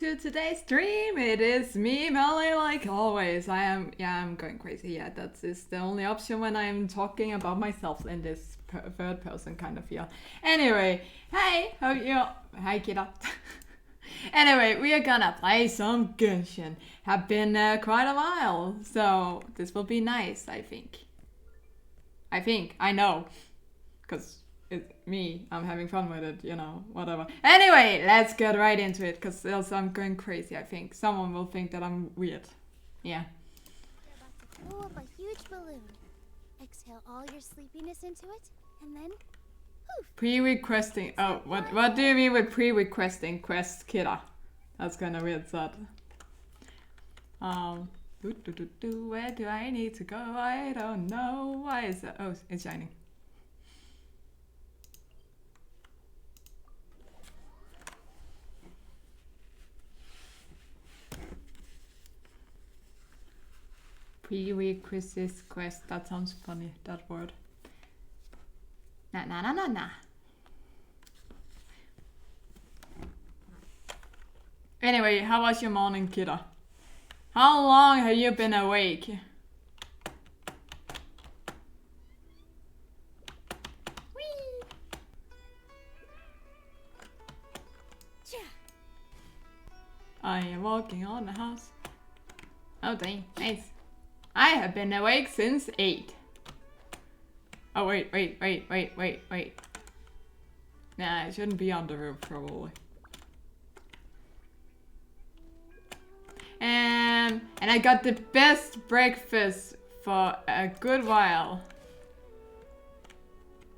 To today's stream. It is me, Melly, like always. I'm going crazy. Yeah, that is the only option when I'm talking about myself in this third person kind of feel. Anyway, hey, how you? Hi, kiddo. Anyway, we are gonna play some Genshin. Have been quite a while, so this will be nice, I think. I know, because it's me. I'm having fun with it, whatever. Anyway, let's get right into it, because else I'm going crazy, I think. Someone will think that I'm weird. Yeah. You're about to blow up a huge balloon. Exhale all your sleepiness into it, and then poof. Pre-requesting. Oh, what do you mean with pre-requesting quest, Kira? That's kind of weird, sad. Where do I need to go? I don't know. Why is that? Oh, it's shining. Prerequisites quest. That sounds funny, that word. Nah. Anyway, how was your morning, Kira? How long have you been awake? Whee! I am walking on the house. Oh dang, nice. I have been awake since 8. Oh wait. Nah, it shouldn't be on the roof probably. And I got the best breakfast for a good while.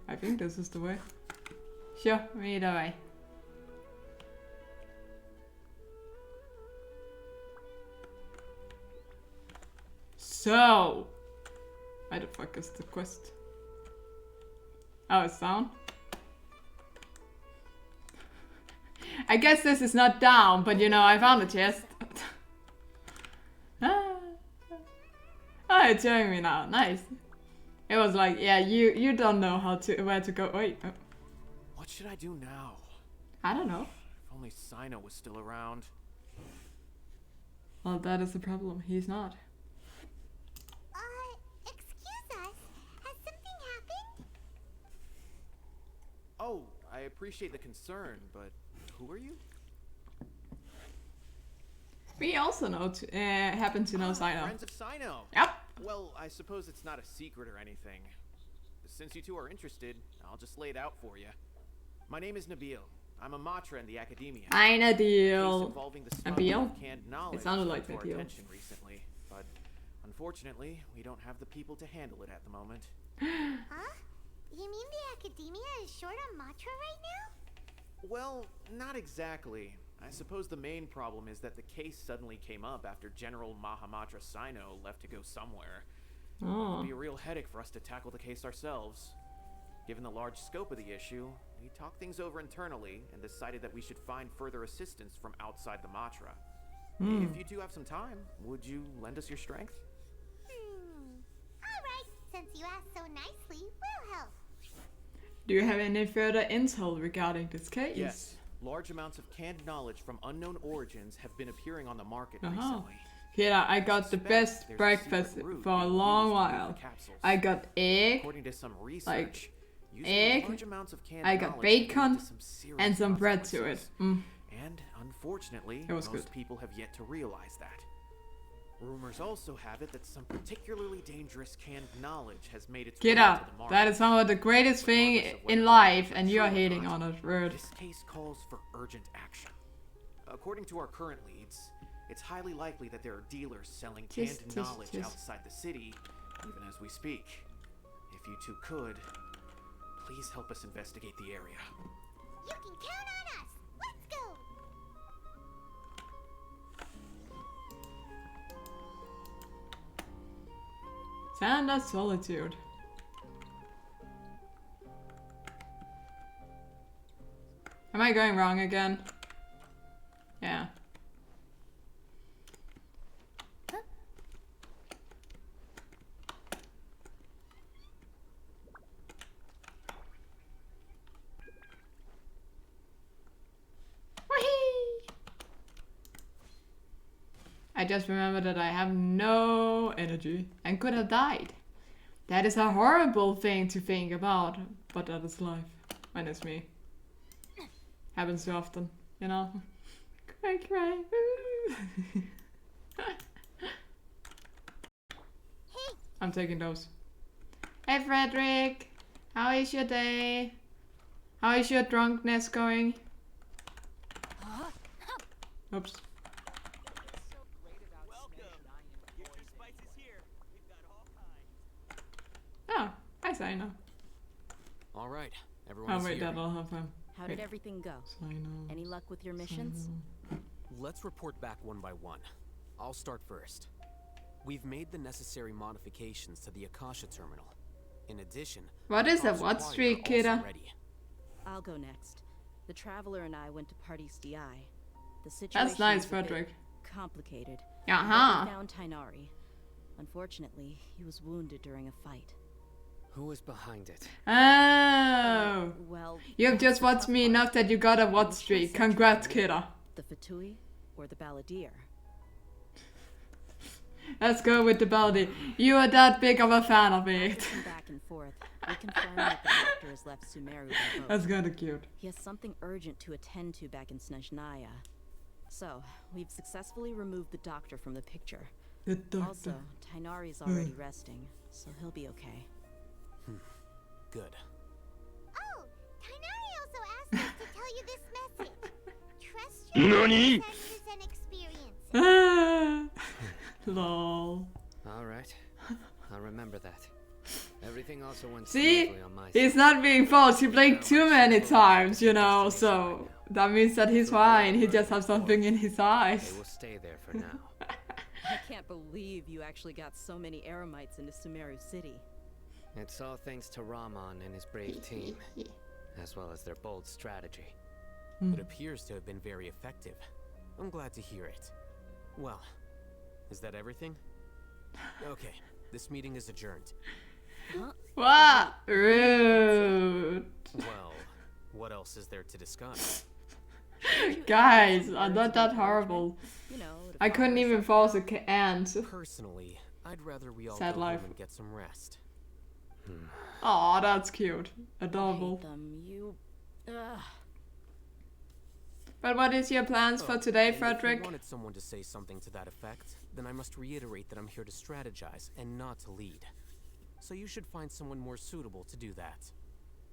I think this is the way. Sure, either way. So, where the fuck is the quest? Oh, it's down? I guess this is not down, but I found a chest. Oh, it's showing me now. Nice. It was like, yeah, you don't know where to go. Wait. Oh. What should I do now? I don't know. If only Sino was still around. Well, that is the problem. He's not. Excuse us. Has something happened? Oh, I appreciate the concern, but who are you? We also happen to know Sino. Friends of Sino. Yep. Well, I suppose it's not a secret or anything. Since you two are interested, I'll just lay it out for you. My name is Nabil. I'm a matra in the academia. Nabil. Nabil? It sounded like Nabil. Nabil. Attention recently, but unfortunately, we don't have the people to handle it at the moment. Huh? You mean the academia is short on matra right now? Well, not exactly. I suppose the main problem is that the case suddenly came up after General Mahamatra Sino left to go somewhere. Oh. It'd be a real headache for us to tackle the case ourselves. Given the large scope of the issue, we talked things over internally and decided that we should find further assistance from outside the Matra. If you two have some time, would you lend us your strength? Alright, since you asked so nicely, we'll help. Do you have any further intel regarding this case? Yes. Large amounts of canned knowledge from unknown origins have been appearing on the market recently. Yeah, I got the best breakfast for a long while. I got egg, According to some research, like egg, I got bacon, and some bread to it. And unfortunately, most people have yet to realize that. Rumors also have it that some particularly dangerous canned knowledge has made its way into the market. That is some of the greatest thing in life, and you are hating on it, word. This case calls for urgent action. According to our current leads, it's highly likely that there are dealers selling canned knowledge outside the city, even as we speak. If you two could, please help us investigate the area. You can count on us. Let's go. Sand of Solitude. Am I going wrong again? Yeah. I just remember that I have no energy and could have died. That is a horrible thing to think about, but that is life. When it's me. Happens too often, you know? Cry, cry. I'm taking those. Hey Frederick! How is your day? How is your drunkenness going? Oops. Oh, hi Sino. All right, Oh everyone's wait, here. that'll have him. How did everything go? Sino. Any luck with your missions? Let's report back one by one. I'll start first. We've made the necessary modifications to the Akasha terminal. In addition, What is a pods what required streak, are also Kira? ready. I'll go next. The Traveler and I went to Party's DI. The situation That's nice, was a bit Frederick. complicated. Uh-huh. But we found Tainari. Unfortunately, he was wounded during a fight. Who is behind it? Oh! Well, You have just watched me enough that you got a what streak. Congrats, Kira. the Fatui or the Balladeer? Let's go with the Baldi. You are that big of a fan of it. Looking back and forth, we confirmed that the doctor has left Sumeru by boat. That's kinda cute. He has something urgent to attend to back in Snezhnaya. So, we've successfully removed the doctor from the picture. The doctor. Also, Tainari's already resting, so he'll be okay. Good. Oh, Kainari also asked us to tell you this message. Trust your Nani? senses and experiences. Ah. Lol. All right. I'll remember that. Everything also went See? smoothly on my He's side. not being false. He blinked too many times, you know, so that means that he's fine. He just has something in his They eyes. will stay there for now. I can't believe you actually got so many Eremites into Sumeru City. It's all thanks to Rahman and his brave team, as well as their bold strategy. It appears to have been very effective. I'm glad to hear it. Well, is that everything? Okay, this meeting is adjourned. What? Rude. Well, what else is there to discuss? Guys, I'm not that horrible. You know, to I couldn't follow even us force a ant. Personally, I'd rather we all Sad go life. home and get some rest. Aw, that's cute. I Adorable. hate them. You. Ugh. But what is your plans for today, And If Frederick? you wanted someone to say something to that effect, then I must reiterate that I'm here to strategize and not to lead. So you should find someone more suitable to do that.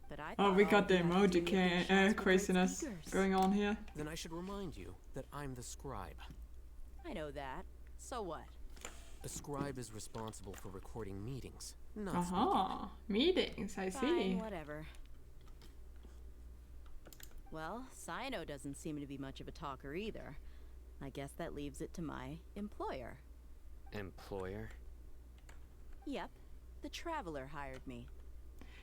But I Oh, thought we all got the you had to do emoji with these shots were great craziness speakers. going on here. Then I should remind you that I'm the scribe. I know that. So what? A scribe is responsible for recording meetings, not Uh-huh. Meetings, I Fine, see. whatever. Well, Sino doesn't seem to be much of a talker either. I guess that leaves it to my employer. Employer? Yep, the Traveler hired me.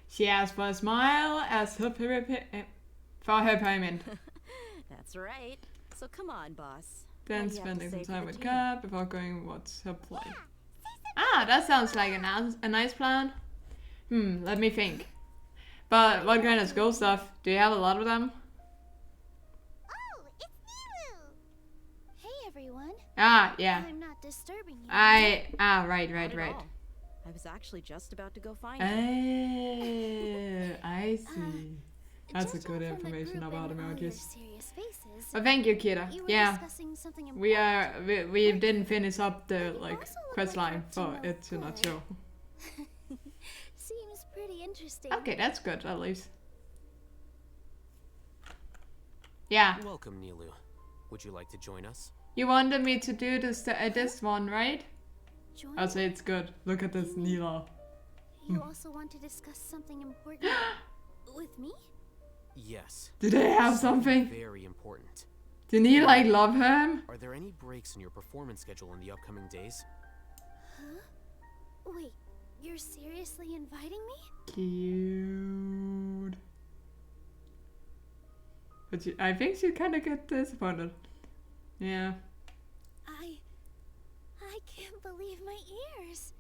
She asked for a smile as her for her payment. That's right. So come on, boss. Then What do you have to spending say some for time the with team? Kat before going what's her play. Ah, that sounds like a nice plan. Let me think. But what kind of school stuff? Do you have a lot of them? Oh, it's Nilu! Hey everyone. Ah, yeah. I'm not disturbing you. Right. Not right. at all. I was actually just about to go find you. Oh, I see. That's a Judging good from the information group about and all your emojis. serious faces, But thank you, Kira. you were Yeah, discussing something we important. we didn't finish up the You like also look quest like line you're up for to it to no not good. show. Seems pretty interesting. Okay, that's good at least. Yeah, Welcome, Nilu. Would you like to join us? you wanted me to do this one, right? Join I'll say it's good. Look at this Nila. You also want to discuss something important with me? Yes. Do they have something? Very important. Did he like love him? Are there any breaks in your performance schedule in the upcoming days? Huh? Wait, you're seriously inviting me? Cute. But I think she kind of get disappointed. Yeah. I can't believe my ears.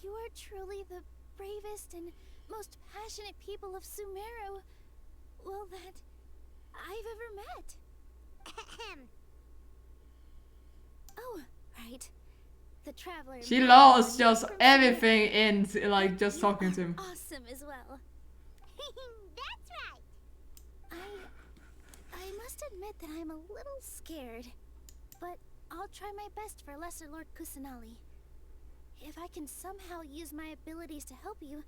You are truly the bravest and most passionate people of Sumeru, well, that I've ever met. Oh, are the traveler. She loves just everything in like just talking to him. Awesome as well. That's right. I must admit that I'm a little scared, but I'll try my best for Lesser Lord Kusanali. If I can somehow use my abilities to help you,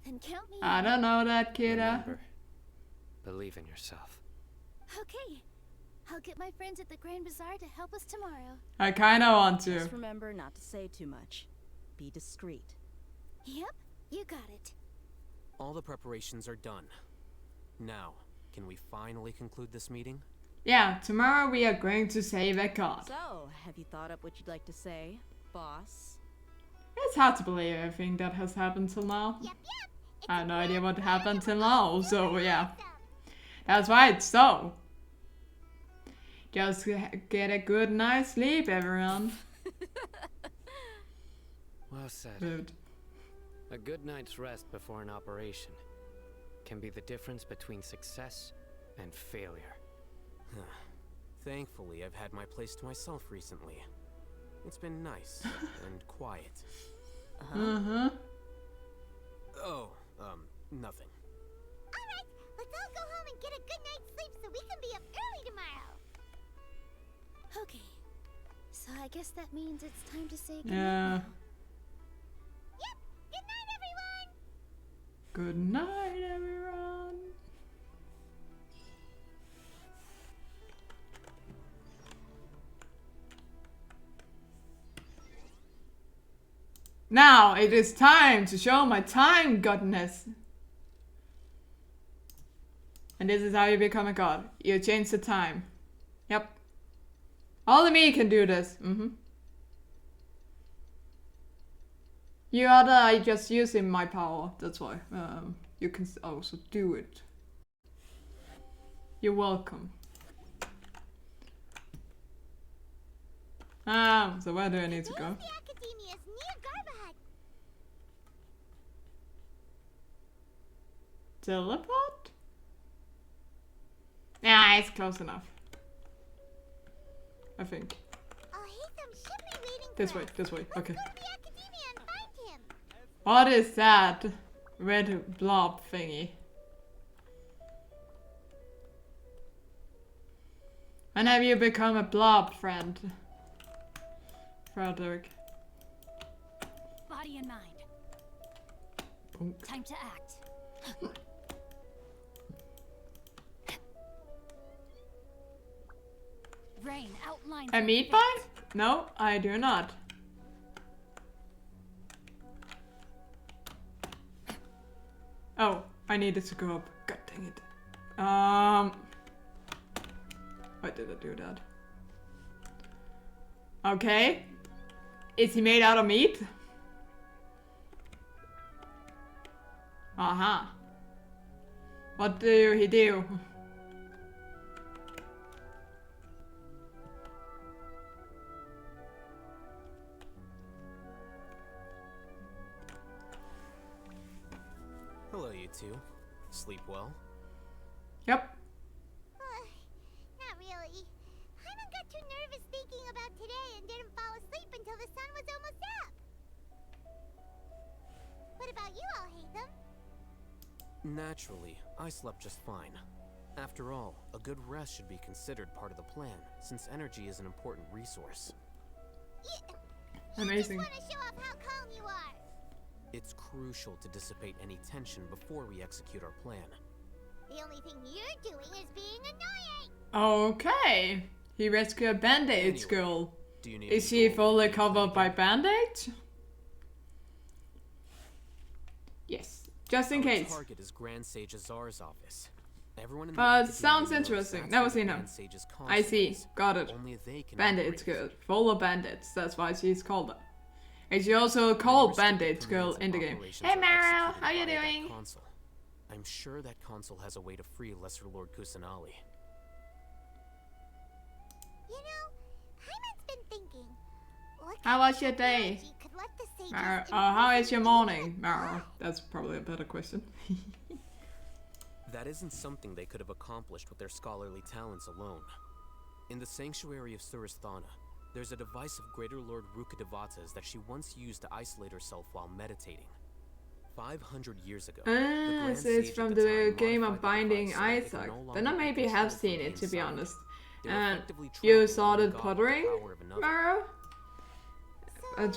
then count me I in. don't know that, kidda. Remember, believe in yourself. Okay. I'll get my friends at the Grand Bazaar to help us tomorrow. I kinda want to. Just remember not to say too much. Be discreet. Yep, you got it. All the preparations are done. Now, can we finally conclude this meeting? Yeah, tomorrow we are going to save a god. So, have you thought up what you'd like to say, boss? It's hard to believe everything that has happened till now. Yep. I have no idea what happened till now, so yeah. That's right, so. Just get a good night's sleep, everyone. Well said. Dude. A good night's rest before an operation can be the difference between success and failure. Thankfully, I've had my place to myself recently. It's been nice and quiet. Uh-huh. Oh, nothing. Alright, let's all go home and get a good night's sleep so we can be up early tomorrow. Okay, so I guess that means it's time to say goodnight. Yeah. Yep, good night everyone! Good night, everyone. Now it is time to show my time godness. And this is how you become a god. You change the time. Yep. Only me can do this. You are just using my power. That's why. You can also do it. You're welcome. So where do I need to go? The academia is near Garbahad. Teleport? Yeah, it's close enough. I think. Oh, Hatham should be waiting This for way, us. this way. Okay. Let's go to the academia and find him. What is that red blob thingy? When have you become a blob, friend? Frederick. Body and mind. Bonk. Time to act. Rain outlines. A meat pie? No, I do not. Oh, I needed to go up. God dang it. Why did I do that? Okay. Is he made out of meat? Aha. What do he do? Hello, you two. Sleep well? Yep. Not really. Hyman got too nervous thinking about today and didn't fall asleep until the sun was almost up. What about you all, Hatham? Naturally, I slept just fine. After all, a good rest should be considered part of the plan, since energy is an important resource. Amazing. You just want to show off how calm you are. It's crucial to dissipate any tension before we execute our plan. The only thing you're doing is being annoying. Okay. He rescued a band-aids Anyway, girl. Do you need Is me she to go over fully the covered by again? band-aids? Yes. Just in Our case. target is Grand Sage Azar's office. Everyone in the But academia sounds knows interesting. that's Never where the seen her. Grand Sage's I console see. is. Got it. Only they can Band-aids operate girl. it. Full of bandits. That's why she's called that. And she also called Restricted Band-aids girl permanents in the and game. operations Hey are Meryl, executed how you via that doing? console. I'm sure that console has a way to free Lesser Lord Kusanali. You know, Hyman's been thinking. What How kind was of your day? technology could let the sages Meryl, imprison how is your the morning, human Meryl? blood? That's probably a better question. That isn't something they could have accomplished with their scholarly talents alone. In the sanctuary of Suristhana, There's a device of Greater Lord Rukkhadevata's that she once used to isolate herself while meditating. 500 years ago. So it's from the game of Binding Isaac. Then I maybe have seen it, to be honest. And you started pottering, Mara? A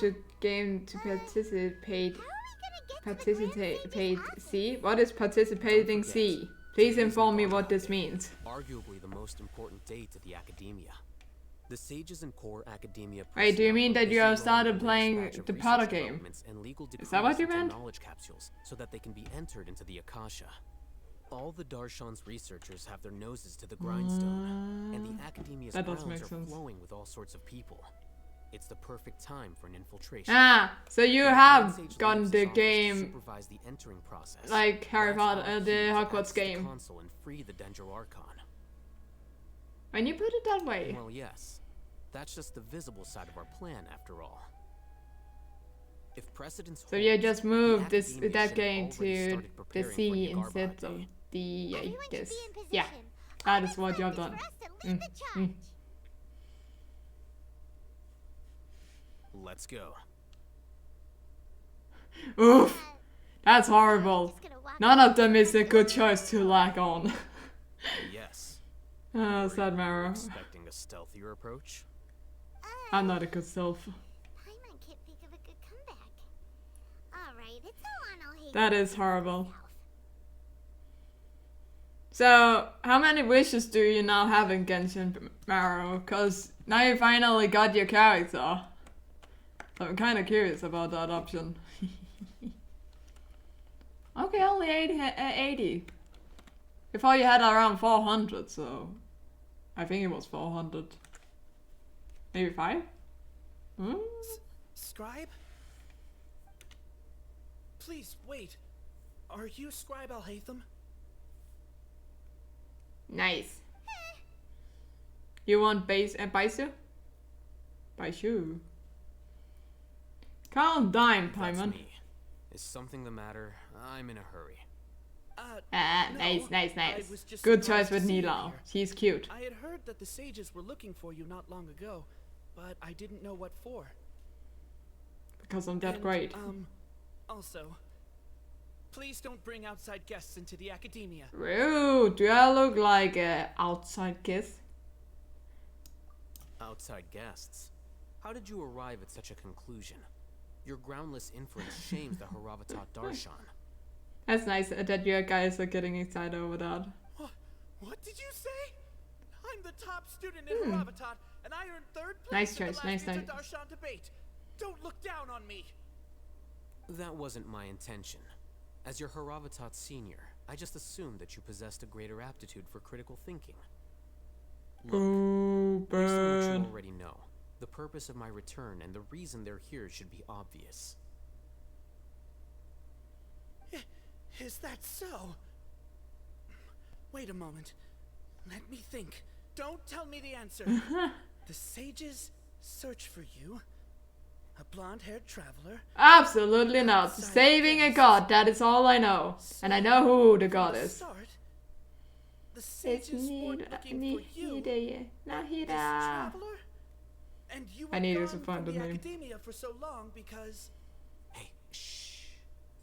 game to participate. See? What is participating C? Please inform me what this means. Arguably the most important day to the academia. The sages and core academia. Wait, do you mean that you have started playing the Potter game? Is that what you meant? Knowledge capsules so that they can be entered into the Akasha. All the Darshan's researchers have their noses to the grindstone, and the academia's grounds are flowing with all sorts of people. It's the perfect time for an infiltration. Ah, so you have gotten the game supervise the entering process. like Harry Potter, the Hogwarts game. Console and free the Dendro Archon. When you put it that way. Well, yes. That's just the visible side of our plan, after all. If precedence So you just moved that game to the C instead of the I guess. Yeah, that is what you have done. Let's go. Oof, that's horrible. None of them is a good choice to lag on. Yes. Oh, sad Mara. Expecting a stealthier approach? I'm not a good self. Paimon can't think of a good comeback. Alright, it's all on Alhaitham. That is horrible. So, how many wishes do you now have in Genshin, Maro? Because now you finally got your character. So I'm kind of curious about that option. Okay, only 80. Before you had around 400, so I think it was 400. Maybe 5? Hmm? Scribe? Please, wait. Are you Scribe Alhaitham? Nice. You want Baisu? Baisu? Calm down, That's Paimon. me. Is something the matter? I'm in a hurry. No, Nice. I was just Good surprised choice with to see you Nilao. here. She's cute. I had heard that the sages were looking for you not long ago, but I didn't know what for. Because I'm that And, great. Also, please don't bring outside guests into the academia. Rude. Do I look like a outside kiss? Outside guests. How did you arrive at such a conclusion? Your groundless inference shames the Haravatat Darshan. That's nice that you guys are getting excited over that. What did you say? I'm the top student in Haravatat, and I earned 3rd place Nice in choice, the last nice. Darshan debate. Don't look down on me. That wasn't my intention. As your Haravatat senior, I just assumed that you possessed a greater aptitude for critical thinking. Look, based on what you already know, the purpose of my return and the reason they're here should be obvious. Is that so? Wait a moment. Let me think. Don't tell me the answer. The sages search for you. A blonde-haired traveler. Absolutely not. Saving a god, that is all I know. And I know who the god is. The sages weren't looking for you. This traveler? And you were I need gone to find from the the name. academia for so long because... Hey, shh.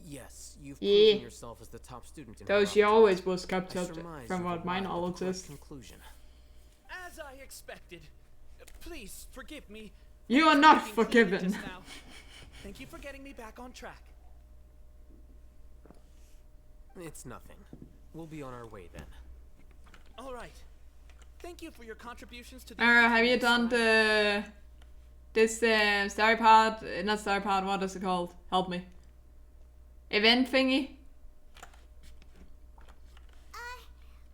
Yes, you've Yeah. proven yourself as the top student in Though she Haravatat. always was I captured surmise from you've what my arrived at the knowledge correct is. conclusion. As I expected. Please forgive me. You are Thanks not for being clear forgiven. just now. Thank you for getting me back on track. It's nothing. We'll be on our way then. All right. Thank you for your contributions to the... Have you done this story part? Not story part, what is it called? Help me. Event thingy?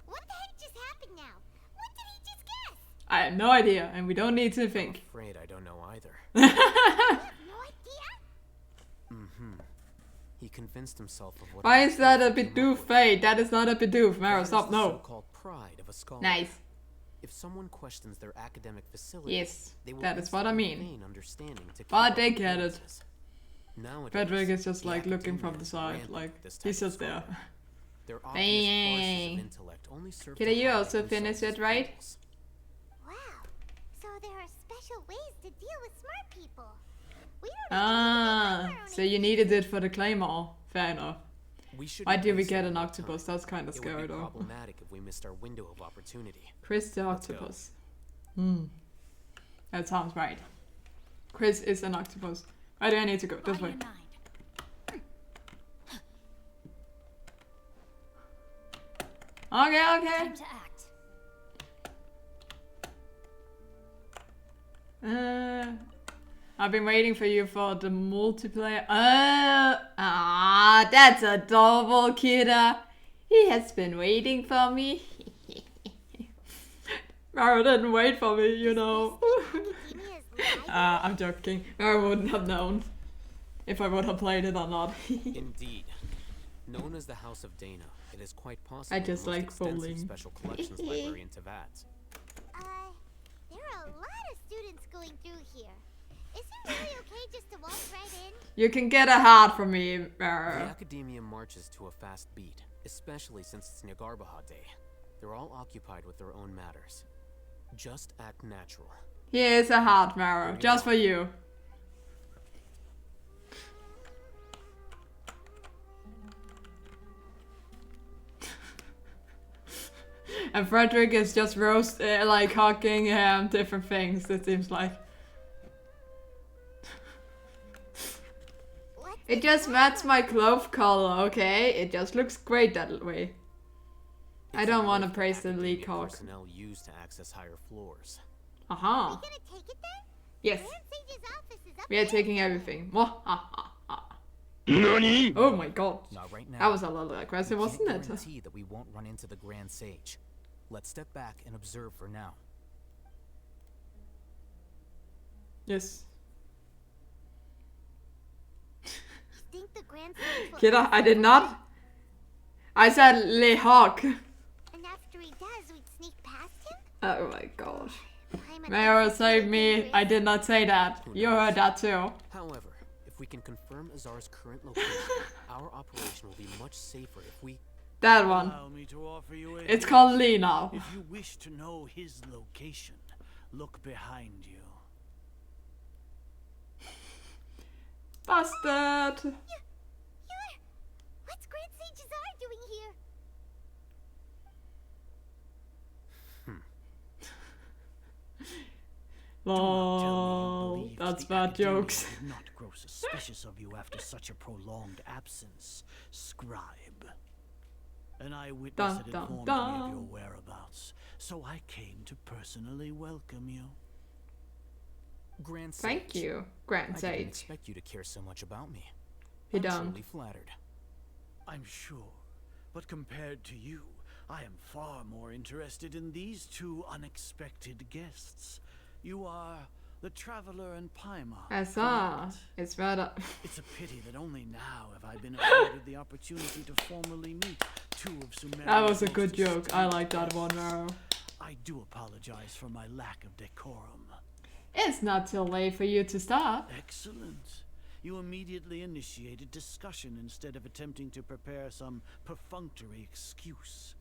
What the heck just happened now? What did he just guess? I have no idea, and we don't need to think. I'm afraid I don't know either. You have no idea? He convinced himself of what. Why I is that a came up Bidoof with. fate? That is not a Bidoof. Mara, That is stop, the no. So-called pride of a scholar. Nice. If someone questions their academic facilities, Yes, they will that is what I instantly mean. feign understanding to But keep up they get it. appearances. Nowadays, Frederick is just the like looking academia from the is side, rampant like with this he's type of just there. scholar. Their obvious farces Dang. of intellect only serve Kiddo, to you highlight also themselves finished as it, right? fools. Wow. So there are special ways to deal with smart people. We don't Ah, so you needed it for the claymore. Fair enough. Why did we get an octopus? That's kind of It would scary be though. problematic if we missed our window of opportunity. Chris the Let's go. octopus. That sounds right. Chris is an octopus. Why do I need to go this way? Okay, okay. Time to act. I've been waiting for you for the multiplayer. That's adorable, kidda. He has been waiting for me. Mara didn't wait for me, you know. I'm joking. Mara wouldn't have known if I would have played it or not. Indeed. Known as the House of Dana, it is quite possible I just the most like extensive bowling. special collections library in Teyvat. There are a lot of students going through here. Is it really okay just to walk right in? You can get a heart from me, The Mara. Academia marches to a fast beat, especially since it's Nagarbaha Day. They're all occupied with their own matters. Just act natural. Here's a heart, Mara. Just for you. And Frederick is just like hugging different things, it seems like. It just matches my clothes color, okay? It just looks great that way. I It's don't a want to lift praise the Academia lead cog. personnel use to access higher floors. Aha. Are we gonna take it then? Yes, Grand Sage's office is up we are there. taking everything. Oh my god. Not right now. That was a little aggressive, We wasn't can't it? guarantee that we won't run into the Grand Sage. Let's step back and observe for now. Yes. You think the Grand Sage will Kidda, I answer did us? not. I said Le Hawk. And after he does, we'd sneak past him? Oh my gosh. Paimon Mara thinks it's save really me. dangerous. I did not say that. You heard that too. However, if we can confirm Azar's current location, our operation will be much safer if we... That one. Allow me to offer you a It's hint. called Lee now. If you wish to know his location, look behind you. Busted. You're... What's Grand Sage Azar doing here? Lol. That's bad jokes. Would not grow suspicious of you after such a prolonged absence, scribe. An eyewitness Dun, had dun, informed me dun. of your whereabouts, so I came to personally welcome you. Grand Sage. Thank you, I Grand didn't Sage. expect you to care so much about me. He I'm done. truly flattered. I'm sure, but compared to you, I am far more interested in these two unexpected guests. You are the traveler and Paimon. I saw. correct? It's rather. It's a pity that only now have I been afforded the opportunity to formally meet two of Sumeria's That was a most good joke. I esteemed like that one, Maro. I do apologize for my lack of decorum. It's not too late for you to start. Excellent. You immediately initiated discussion instead of attempting to prepare some perfunctory excuse.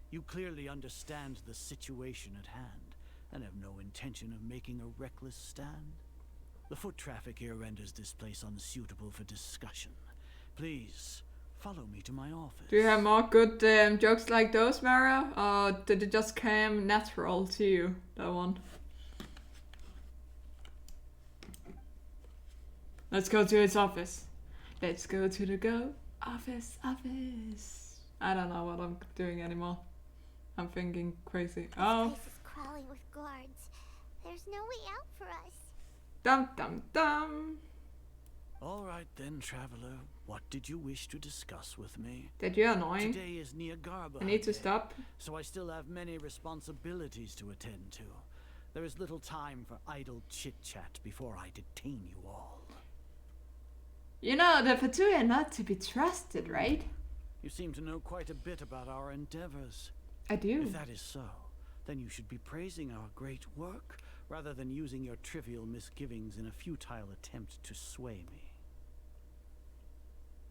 You clearly understand the situation at hand and have no intention of making a reckless stand. The foot traffic here renders this place unsuitable for discussion. Please, follow me to my office. Do you have more good jokes like those, Mara? Or did it just come natural to you, that one? Let's go to his office. Let's go to the office. I don't know what I'm doing anymore. I'm thinking crazy. Oh, This place is crawling with guards. There's no way out for us. dum dum dum. All right then, traveler. What did you wish to discuss with me? That you're annoying. Today is Niagarba. I need to Day, stop. So I still have many responsibilities to attend to. There is little time for idle chit-chat before I detain you all. You know, the Fatui are not to be trusted, right? You seem to know quite a bit about our endeavors. I do. If that is so, then you should be praising our great work rather than using your trivial misgivings in a futile attempt to sway me.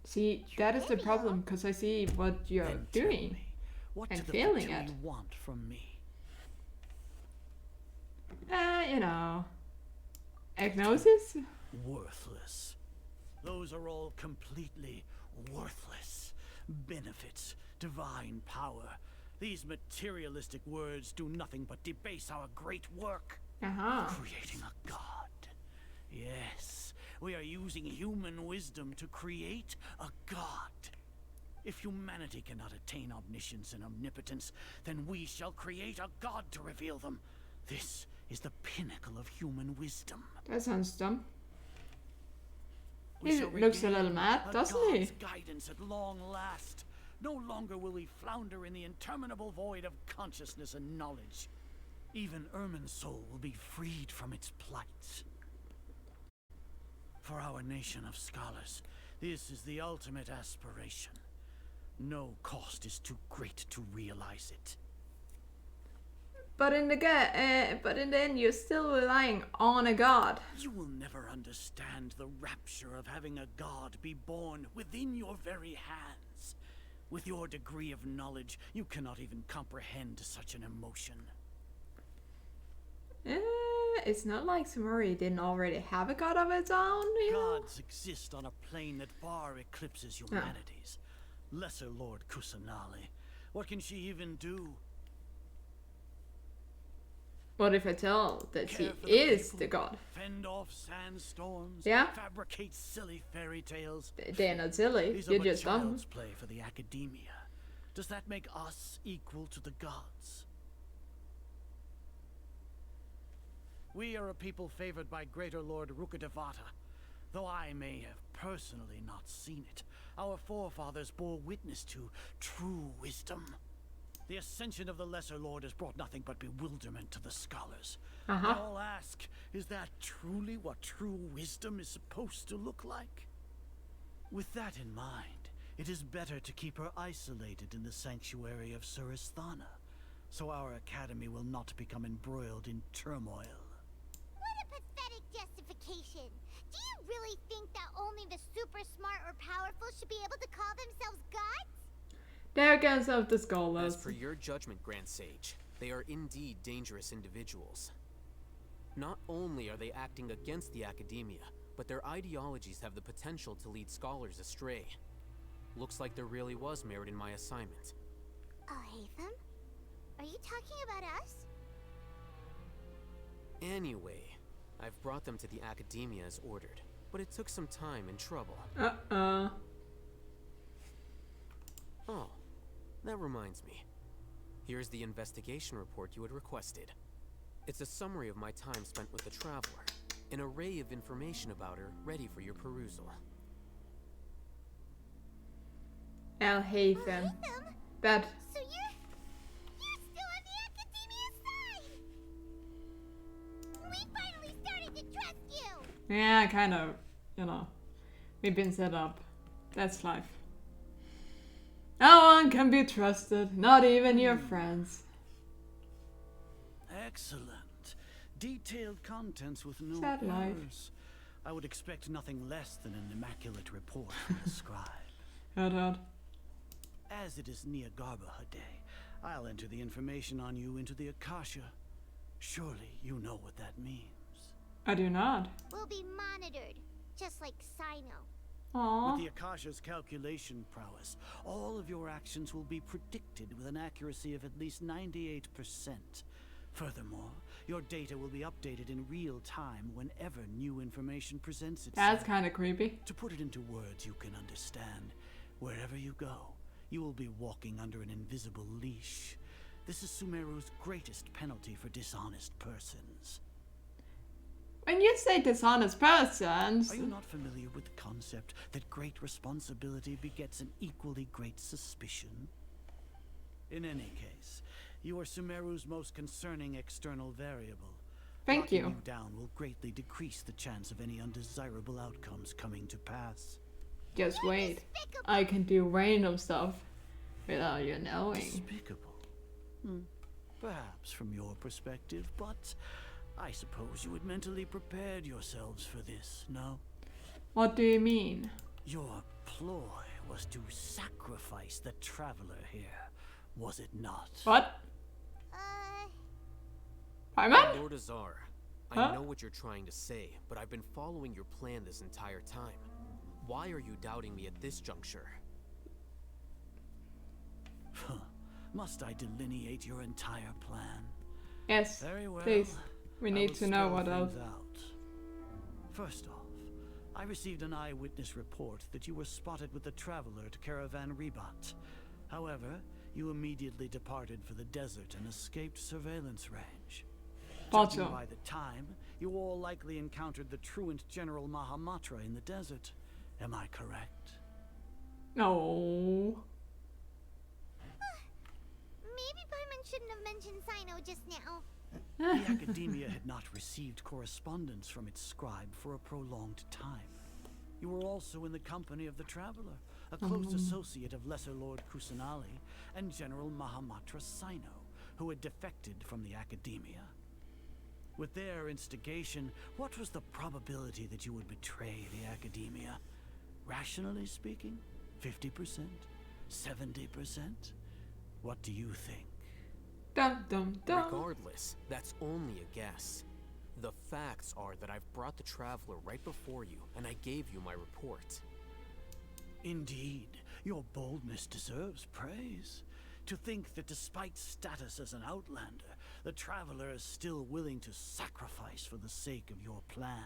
See, that is the problem, because I see what you're Then tell doing. me, what and do the feeling Fatui it. want from me? You know. Agnosis? Worthless. Those are all completely worthless. Benefits, divine power. These materialistic words do nothing but debase our great work. Creating a god. Yes, we are using human wisdom to create a god. If humanity cannot attain omniscience and omnipotence, then we shall create a god to reveal them. This is the pinnacle of human wisdom. That sounds dumb. We He shall looks a regain little mad, doesn't he? God's guidance at long last. No longer will we flounder in the interminable void of consciousness and knowledge. Even Ermin's soul will be freed from its plight. For our nation of scholars, this is the ultimate aspiration. No cost is too great to realize it. But in the end, you're still relying on a god. You will never understand the rapture of having a god be born within your very hands. With your degree of knowledge, you cannot even comprehend such an emotion. It's not like Sumeri didn't already have a god of its own, you know? Gods exist on a plane that far eclipses humanity's. Lesser Lord Kusanali. What can she even do? What if I tell that she is the god? Fend off sandstorms. Yeah. Fabricate silly fairy tales. They're not silly. These You're are just but dumb. child's play for the academia. Does that make us equal to the gods? We are a people favored by Greater Lord Rukadevata. Though I may have personally not seen it, our forefathers bore witness to true wisdom. The ascension of the Lesser Lord has brought nothing but bewilderment to the scholars. They all ask, is that truly what true wisdom is supposed to look like? With that in mind, it is better to keep her isolated in the sanctuary of Surasthana, so our academy will not become embroiled in turmoil. What a pathetic justification. Do you really think that only the super smart or powerful should be able to call themselves gods? There goes of the scholars. As per your judgment, Grand Sage, they are indeed dangerous individuals. Not only are they acting against the academia, but their ideologies have the potential to lead scholars astray. Looks like there really was merit in my assignment. Oh, Hatham? Are you talking about us? Anyway, I've brought them to the academia as ordered, but it took some time and trouble. Oh, that reminds me. Here's the investigation report you had requested. It's a summary of my time spent with the Traveler, an array of information about her ready for your perusal. I'll hate them. But So you're still on the academia side! We finally started to trust you! yeah, kind of, you know. We've been set up. That's life. No one can be trusted, not even your friends. Excellent. Detailed contents with no Sad life. errors. I would expect nothing less than an immaculate report from the scribe. Heard. As it is near Garbaha Day, I'll enter the information on you into the Akasha. Surely you know what that means. I do not. We'll be monitored, just like Sino. Aww. With the Akasha's calculation prowess, all of your actions will be predicted with an accuracy of at least 98%. Furthermore, your data will be updated in real time whenever new information presents itself. That's kind of creepy. To put it into words you can understand, wherever you go, you will be walking under an invisible leash. This is Sumeru's greatest penalty for dishonest persons. When you say dishonest persons... Are you not familiar with the concept that great responsibility begets an equally great suspicion? In any case, you are Sumeru's most concerning external variable. Thank Locking you. you down will greatly decrease the chance of any undesirable outcomes coming to pass. Just wait. I can do random stuff without you knowing. Despicable. Perhaps from your perspective, but I suppose you had mentally prepared yourselves for this, no? What do you mean? Your ploy was to sacrifice the Traveler here, was it not? What? Paimon? Lord Azar, I know what you're trying to say, but I've been following your plan this entire time. Why are you doubting me at this juncture? Must I delineate your entire plan? Yes, Very well. please. We I need will to know spell what else. things out. First off, I received an eyewitness report that you were spotted with the traveler to Caravan Rebat. However, you immediately departed for the desert and escaped surveillance range. Judging by the time, you all likely encountered the truant General Mahamatra in the desert. Am I correct? No. Maybe Paimon shouldn't have mentioned Sino just now. The Academia had not received correspondence from its scribe for a prolonged time. You were also in the company of the Traveler, a close associate of Lesser Lord Kusanali and General Mahamatra Sino, who had defected from the Academia. With their instigation, what was the probability that you would betray the Academia? Rationally speaking, 50%? 70%? What do you think? Dum dum dum. Regardless, that's only a guess. The facts are that I've brought the Traveler right before you, and I gave you my report. Indeed, your boldness deserves praise. To think that despite status as an outlander, the Traveler is still willing to sacrifice for the sake of your plan.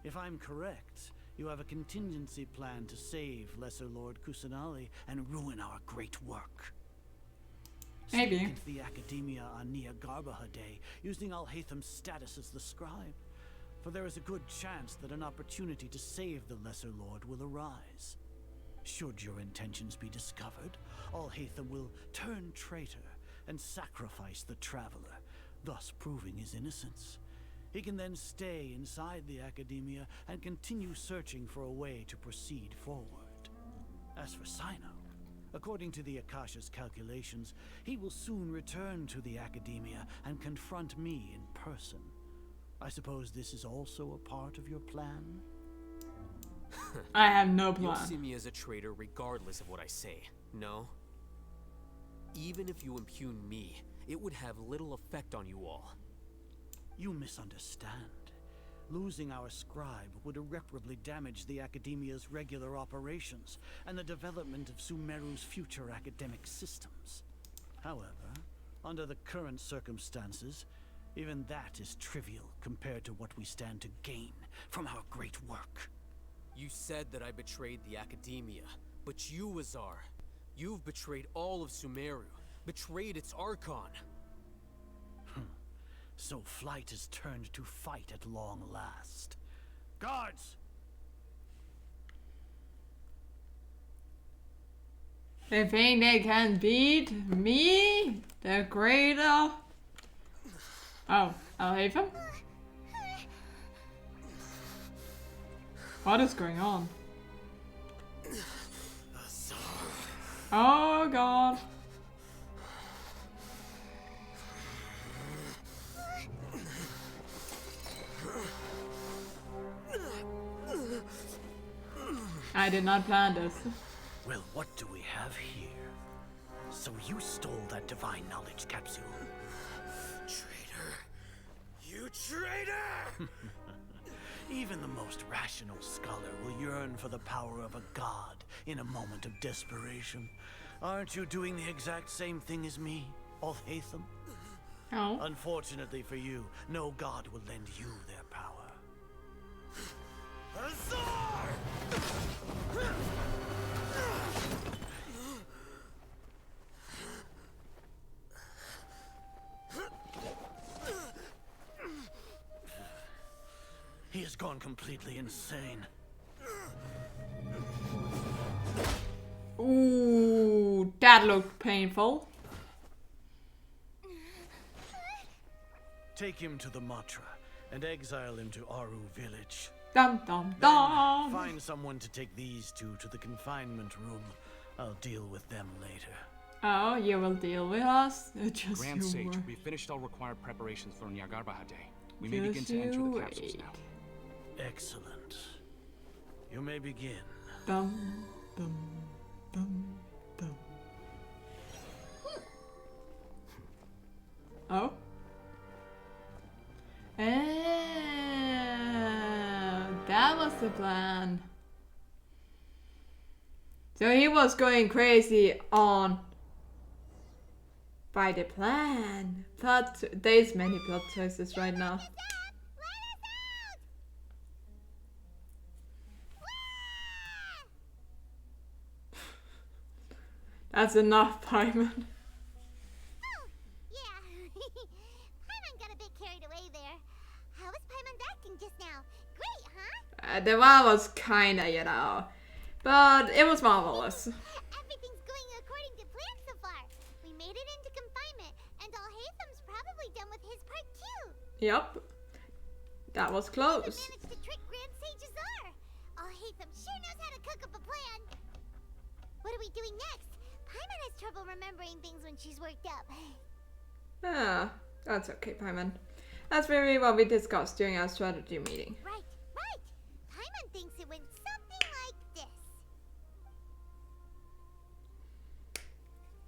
If I'm correct, you have a contingency plan to save Lesser Lord Kusanali and ruin our great work. Maybe. Sneak into the Academia on Nia Garbaha Day, using Alhaitham's status as the scribe. For there is a good chance that an opportunity to save the Lesser Lord will arise. Should your intentions be discovered, Alhaitham will turn traitor and sacrifice the Traveler, thus proving his innocence. He can then stay inside the Academia and continue searching for a way to proceed forward. As for Sino, according to the Akasha's calculations, he will soon return to the Academia and confront me in person. I suppose this is also a part of your plan? I have no You'll plan. see me as a traitor regardless of what I say, no? Even if you impugn me, it would have little effect on you all. You misunderstand. Losing our scribe would irreparably damage the Academia's regular operations and the development of Sumeru's future academic systems. However, under the current circumstances, even that is trivial compared to what we stand to gain from our great work. You said that I betrayed the Academia, but you, Azar, you've betrayed all of Sumeru, betrayed its Archon. So flight is turned to fight at long last. Guards! They think they can beat me? The greater? Oh, Alhaitham? What is going on? Oh god. I did not plan this. Well, what do we have here? So you stole that divine knowledge capsule. Traitor! You traitor! Even the most rational scholar will yearn for the power of a god in a moment of desperation. Aren't you doing the exact same thing as me, Alhaitham? Oh. Unfortunately for you, no god will lend you their power. Azar! He has gone completely insane. Ooh, that looked painful. Take him to the Matra and exile him to Aru village. Dum dum Then dum. find someone to take these two to the confinement room. I'll deal with them later. Oh, you will deal with us? Just Grand you Sage, wait. we finished all required preparations for Nyagarbha Day. We may begin Just to enter you the capsules wait. now. Excellent. You may begin. Dum dum dum dum. Oh. that was the plan. So he was going crazy on by the plan. There's many plot choices right now. That's enough, Paimon. Oh, yeah. Paimon got a bit carried away there. How was Paimon acting just now? Great, huh? The one was kinda, you know. But it was marvelous. Everything's going according to plan so far. We made it into confinement, and Alhatham's probably done with his part too. Yep. That was close. Managed to trick Grand Sage Azar. Alhatham sure knows how to cook up a plan. What are we doing next? Paimon has trouble remembering things when she's worked up. Ah, that's okay, Paimon. That's really what we discussed during our strategy meeting. Right. Paimon thinks it went something like this.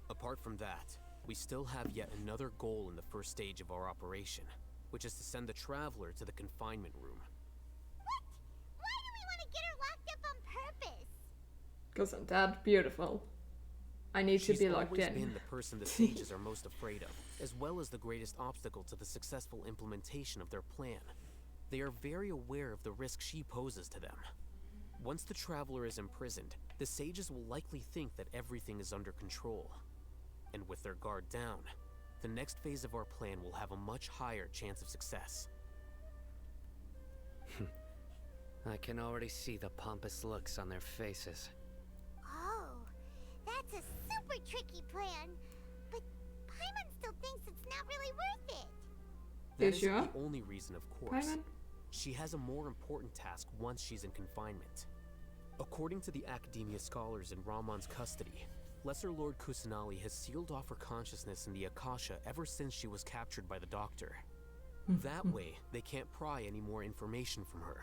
Apart from that, we still have yet another goal in the first stage of our operation, which is to send the Traveler to the confinement room. What? Why do we want to get her locked up on purpose? Because I'm that beautiful. I need to be locked She's in. always been the person the sages are most afraid of, as well as the greatest obstacle to the successful implementation of their plan. They are very aware of the risk she poses to them. Once the Traveler is imprisoned, the sages will likely think that everything is under control. And with their guard down, the next phase of our plan will have a much higher chance of success. I can already see the pompous looks on their faces. Oh, that's a super tricky plan. But Paimon still thinks it's not really worth it. That You isn't sure? the only reason, of course. Paimon? She has a more important task once she's in confinement. According to the Academia scholars in Ramon's custody, Lesser Lord Kusanali has sealed off her consciousness in the Akasha ever since she was captured by the Doctor. That way, they can't pry any more information from her.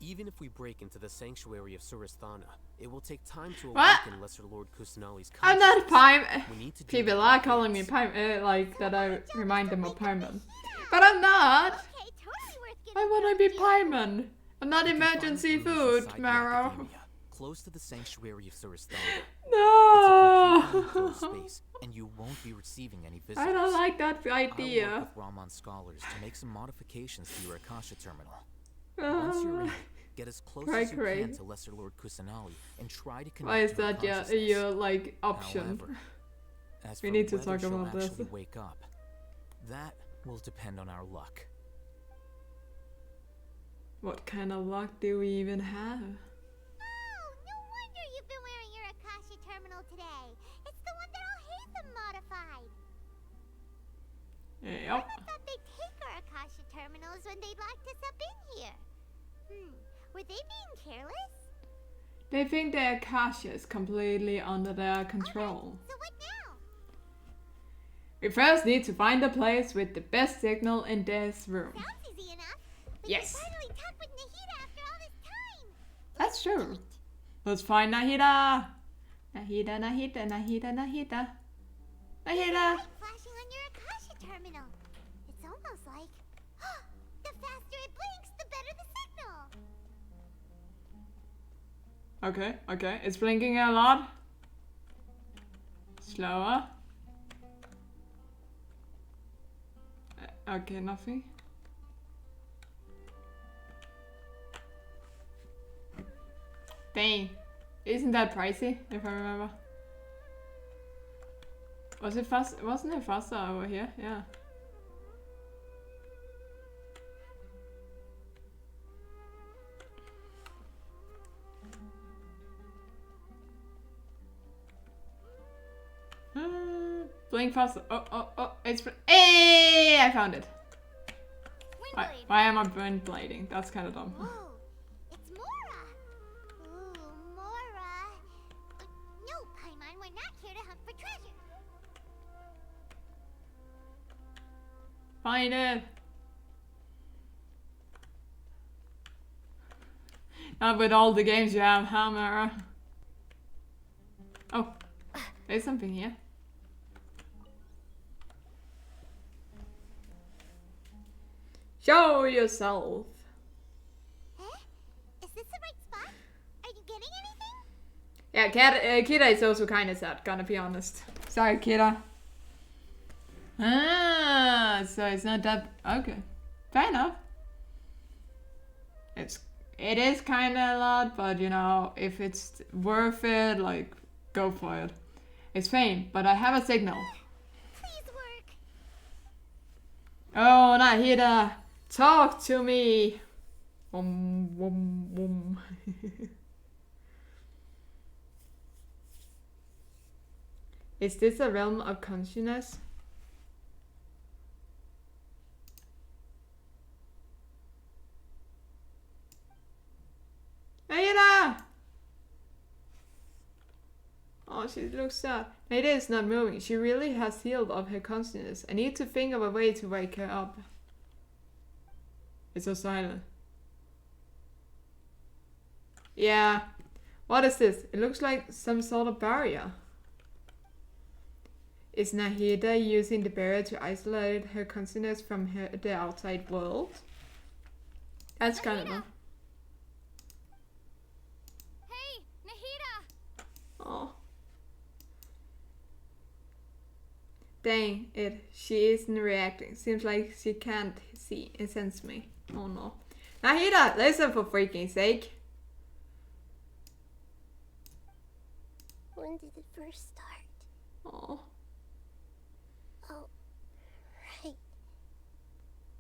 Even if we break into the sanctuary of Surasthana, it will take time to awaken Lesser Lord Kusanali's I'm consciousness. not Paimon. We need to do People that are in calling me advance. Paimon, like that I remind them of Paimon. But I'm not. Okay, totally worth getting I want to be thrown to. Paimon. I'm not The emergency confinement room is food, inside the Marrow. academia, close to the sanctuary of Surasthana. No. It's a completely enclosed space, and you won't be receiving any visitors. I don't like that I'll idea. work with Ramon scholars to make some modifications to your Akasha terminal. Once you're in, get as close as you Cray. can to Lesser Lord Kusanali and try to connect Why is to her that your consciousness. like option? However, as We for need to whether talk she'll about this. actually wake up, that will depend on our luck. What kind of luck do we even have? Oh, no wonder you've been wearing your Akasha terminal today. It's the one that Alhatham modified. Yep. I thought they'd take our Akasha terminals when they locked us up in here. Were they being careless? They think the Akasha is completely under their control. So what now? We first need to find a place with the best signal in this room. Sounds easy enough. We Yes. can finally talk with Nahida after all this time. That's true. Let's find Nahida. Nahida. Light flashing on your Akasha terminal. It's almost like the faster it blinks, the better the signal. Okay. It's blinking a lot. Slower. Okay, nothing. Dang. Isn't that pricey, if I remember? Was it fast? Wasn't it faster over here? Yeah. Blink faster. Oh, it's... Hey! I found it. Windblade. Why am I wind blading? That's kind of dumb. Whoa, it's Mora. Ooh, Mora. No, Paimon, we're not here to hunt for treasure. Find it. Not with all the games you have, huh, Mara? Oh, there's something here. Show yourself. Eh? Yeah, Kira is also kind of sad, gonna be honest. Sorry, Kira. Ah, so it's not that... Okay. Fair enough. It is kind of a lot, but you know, if it's worth it, like, go for it. It's fame, but I have a signal. Please work. Oh, Nahida, talk to me. Is this a realm of consciousness? Nahida! Oh, she looks sad. Nahida is not moving. She really has healed of her consciousness. I need to think of a way to wake her up. It's so silent. Yeah. What is this? It looks like some sort of barrier. Is Nahida using the barrier to isolate her consciousness from the outside world? That's kind of... Hey, Nahida! Oh. Dang it, she isn't reacting. Seems like she can't see and sense me. Oh no. Nahida, listen for freaking sake. When did it first start? Oh. Oh, right.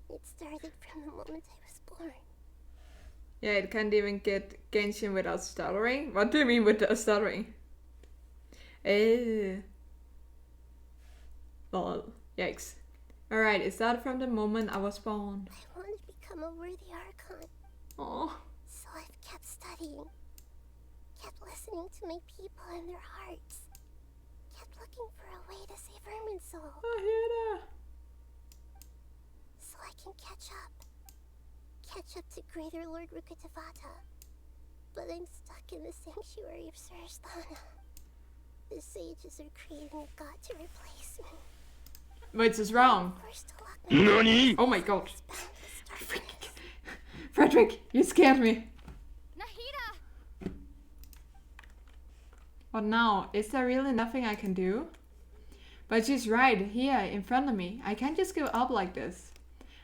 It started from the moment I was born. Yeah, it can't even get Genshin without stuttering. What do you mean with stuttering? Well, yikes. Alright, it started from the moment I was born. I want to become a worthy Archon. Oh. So I've kept studying. Kept listening to my people and their hearts. Kept looking for a way to save Irminsul. Nahida. So I can catch up. Catch up to Greater Lord Rukkhadevata. But I'm stuck in the sanctuary of Sarasthana. The sages are creating a god to replace me. Which is wrong. NANI? Oh my god. Frederick, you scared me. Nahida! What now? Is there really nothing I can do? But she's right here in front of me. I can't just go up like this.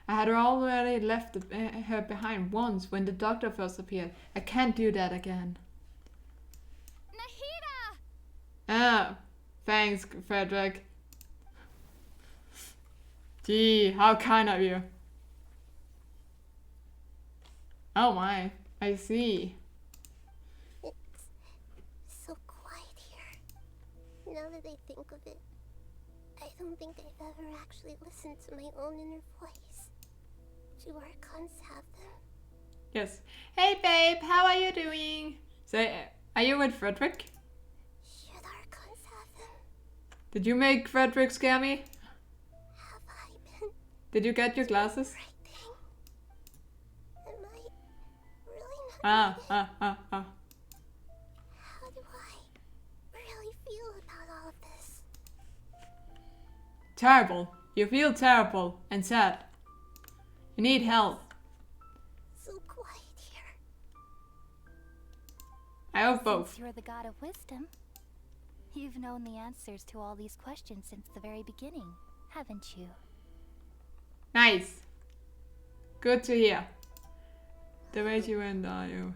I had already left her behind once when the doctor first appeared. I can't do that again. Nahida! Ah, thanks, Frederick. Gee, how kind of you. Oh my, I see. It's so quiet here. Now that I think of it, I don't think I've ever actually listened to my own inner voice. Do Archons have them? Yes. Hey babe, how are you doing? So, are you with Frederick? Should Archons have them? Did you make Frederick scare me? Have I been Did you get your glasses? right thing? Am I really not Ah. How do I really feel about all of this? Terrible. You feel terrible and sad. You need help. So quiet here. I hope both. Since you're the god of wisdom, you've known the answers to all these questions since the very beginning, haven't you? Nice. Good to hear. The way you and I. Are you?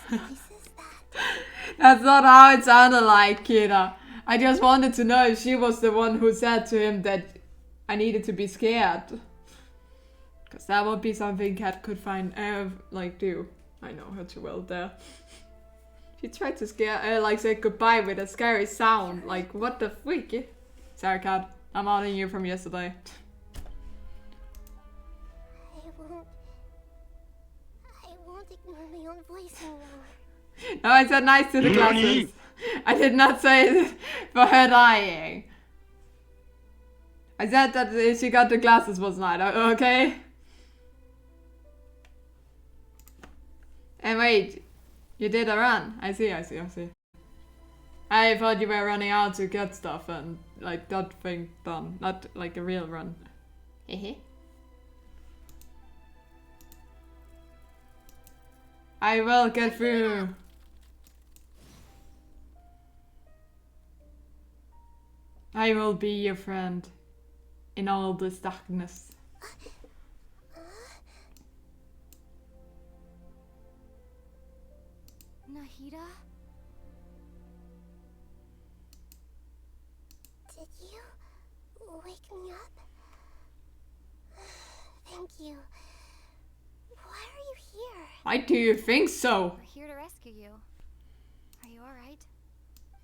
Whose voice is that? That's not how it sounded like, Kira. I just wanted to know if she was the one who said to him that I needed to be scared. Because that would be something Kat could find, do. I know her too well there. She tried to scare, say goodbye with a scary sound. Like, what the freak? Sorry, Kat. I'm outing you from yesterday. I won't ignore my own voice anymore. No, I said nice to the glasses. I did not say it for her dying. I said that if she got the glasses was nice, okay? And wait, you did a run. I see. I thought you were running out to get stuff and like that thing done, not like a real run. Hehe. I will get through. I will be your friend in all this darkness. Nahida? Did you wake me up? Thank you. Why are you here? Why do you think so? We're here to rescue you. Are you alright?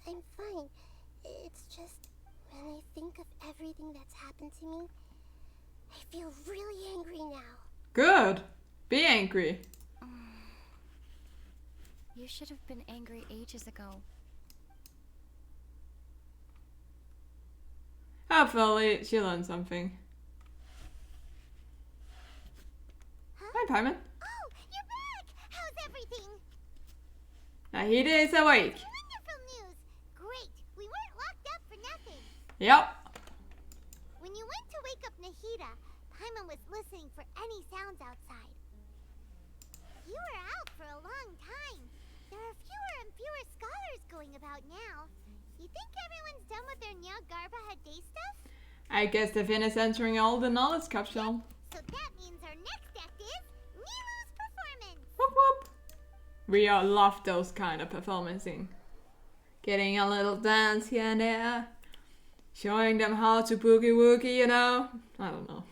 I'm fine. It's just when I think of everything that's happened to me, I feel really angry now. Good. Be angry. You should have been angry ages ago. Hopefully she learned something. Huh? Hi, Paimon. Oh, you're back! How's everything? Nahida is awake. Wonderful news! Great! We weren't locked up for nothing. Yep. When you went to wake up Nahida, Paimon was listening for any sounds outside. You were out for a long time. There are fewer and fewer scholars going about now. You think everyone's done with their Nyargarba Day stuff? I guess the Finn is entering all the knowledge capsule. So that means our next act is Nilu's performance. Whoop whoop. We all love those kind of performancing. Getting a little dance here and there. Showing them how to boogie woogie, you know? I don't know.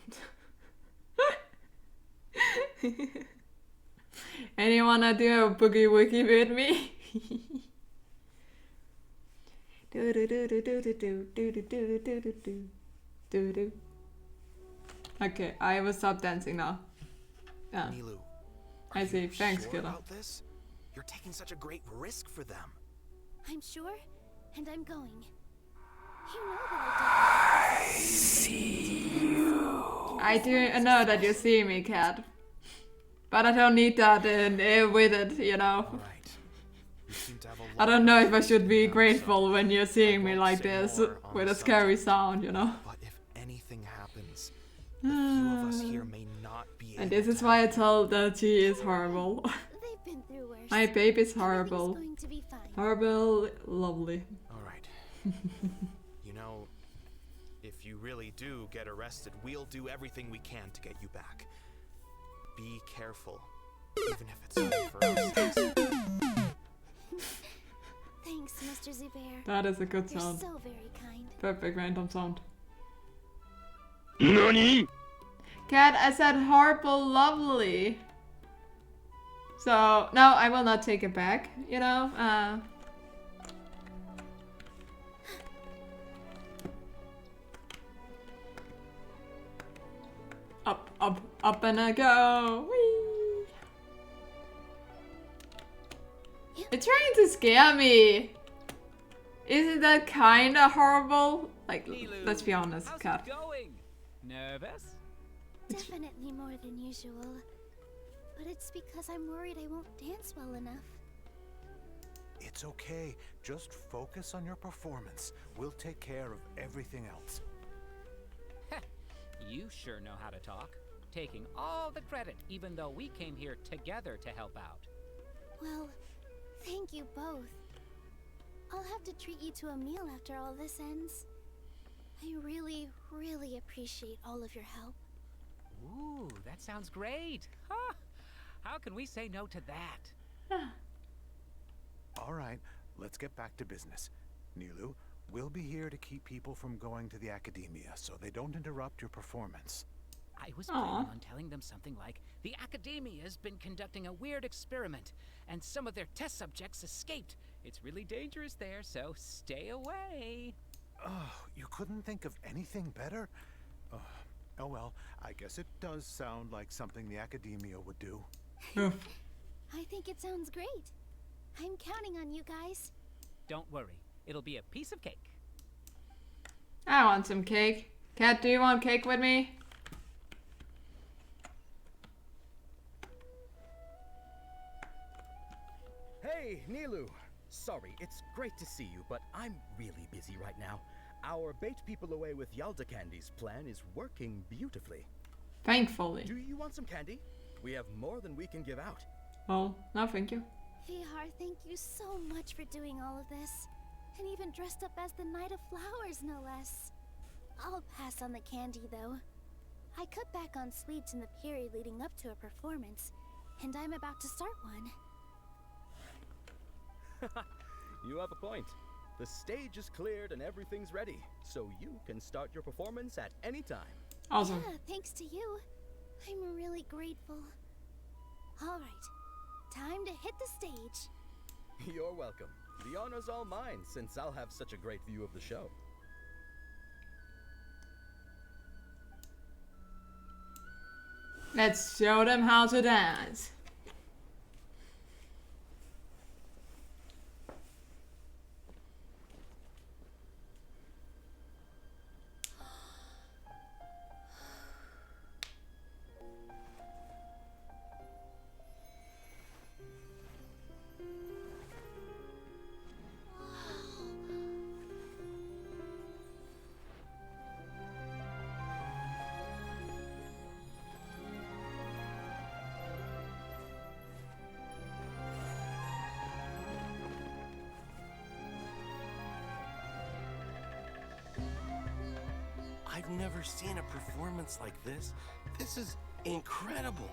Anyone wanna do a boogie woogie with me? Okay, I will stop dancing now. Yeah. Nilu, I see. Thanks, sure killer. about this? You're taking such a great risk for them. I'm sure, and I'm going. You know that I I do know that you see me, cat. But I don't need that with it, you know. All right. You seem to have a I don't know if I should be grateful when you're seeing me like this with a scary sound, you know. But if anything happens, the few of us here may not be And able this is to why I help. tell that she is horrible. They've been through worse. My baby's Everything's horrible. going to be fine. Horrible, lovely. All right. You know, if you really do get arrested, we'll do everything we can to get you back. Be careful, even if it's only for our sakes. Thanks, Mr. Zubair. That is a good You're sound. so very kind. Perfect random sound. NANI?! Cat, I said horrible, lovely. So, no, I will not take it back, you know. Up, up, up and I go. Whee! It's trying to scare me. Isn't that kinda horrible? Like, let's be honest, How's Cat. it going? Nervous? Definitely more than usual. But it's because I'm worried I won't dance well enough. It's okay. Just focus on your performance. We'll take care of everything else. You sure know how to talk. Taking all the credit, even though we came here together to help out. Well, thank you both. I'll have to treat you to a meal after all this ends. I really, really appreciate all of your help. Ooh, that sounds great. Huh. How can we say no to that? All right, let's get back to business. Nilu, we'll be here to keep people from going to the academia so they don't interrupt your performance. I was planning on telling them something like, the academia has been conducting a weird experiment, and some of their test subjects escaped. It's really dangerous there, so stay away. Oh, you couldn't think of anything better? Oh well, I guess it does sound like something the academia would do. I think it sounds great. I'm counting on you guys. Don't worry, it'll be a piece of cake. I want some cake. Cat, do you want cake with me? Hey, Nilu! Sorry, it's great to see you, but I'm really busy right now. Our bait people away with Yalda candies plan is working beautifully. Thankfully. Do you want some candy? We have more than we can give out. Oh, no thank you. Vihar, thank you so much for doing all of this. And even dressed up as the Knight of Flowers, no less. I'll pass on the candy, though. I cut back on sweets in the period leading up to a performance, and I'm about to start one. You have a point. The stage is cleared and everything's ready, so you can start your performance at any time. Awesome. Yeah, thanks to you. I'm really grateful. All right, time to hit the stage. You're welcome. The honor's all mine, since I'll have such a great view of the show. Let's show them how to dance. I've never seen a performance like this. This is incredible.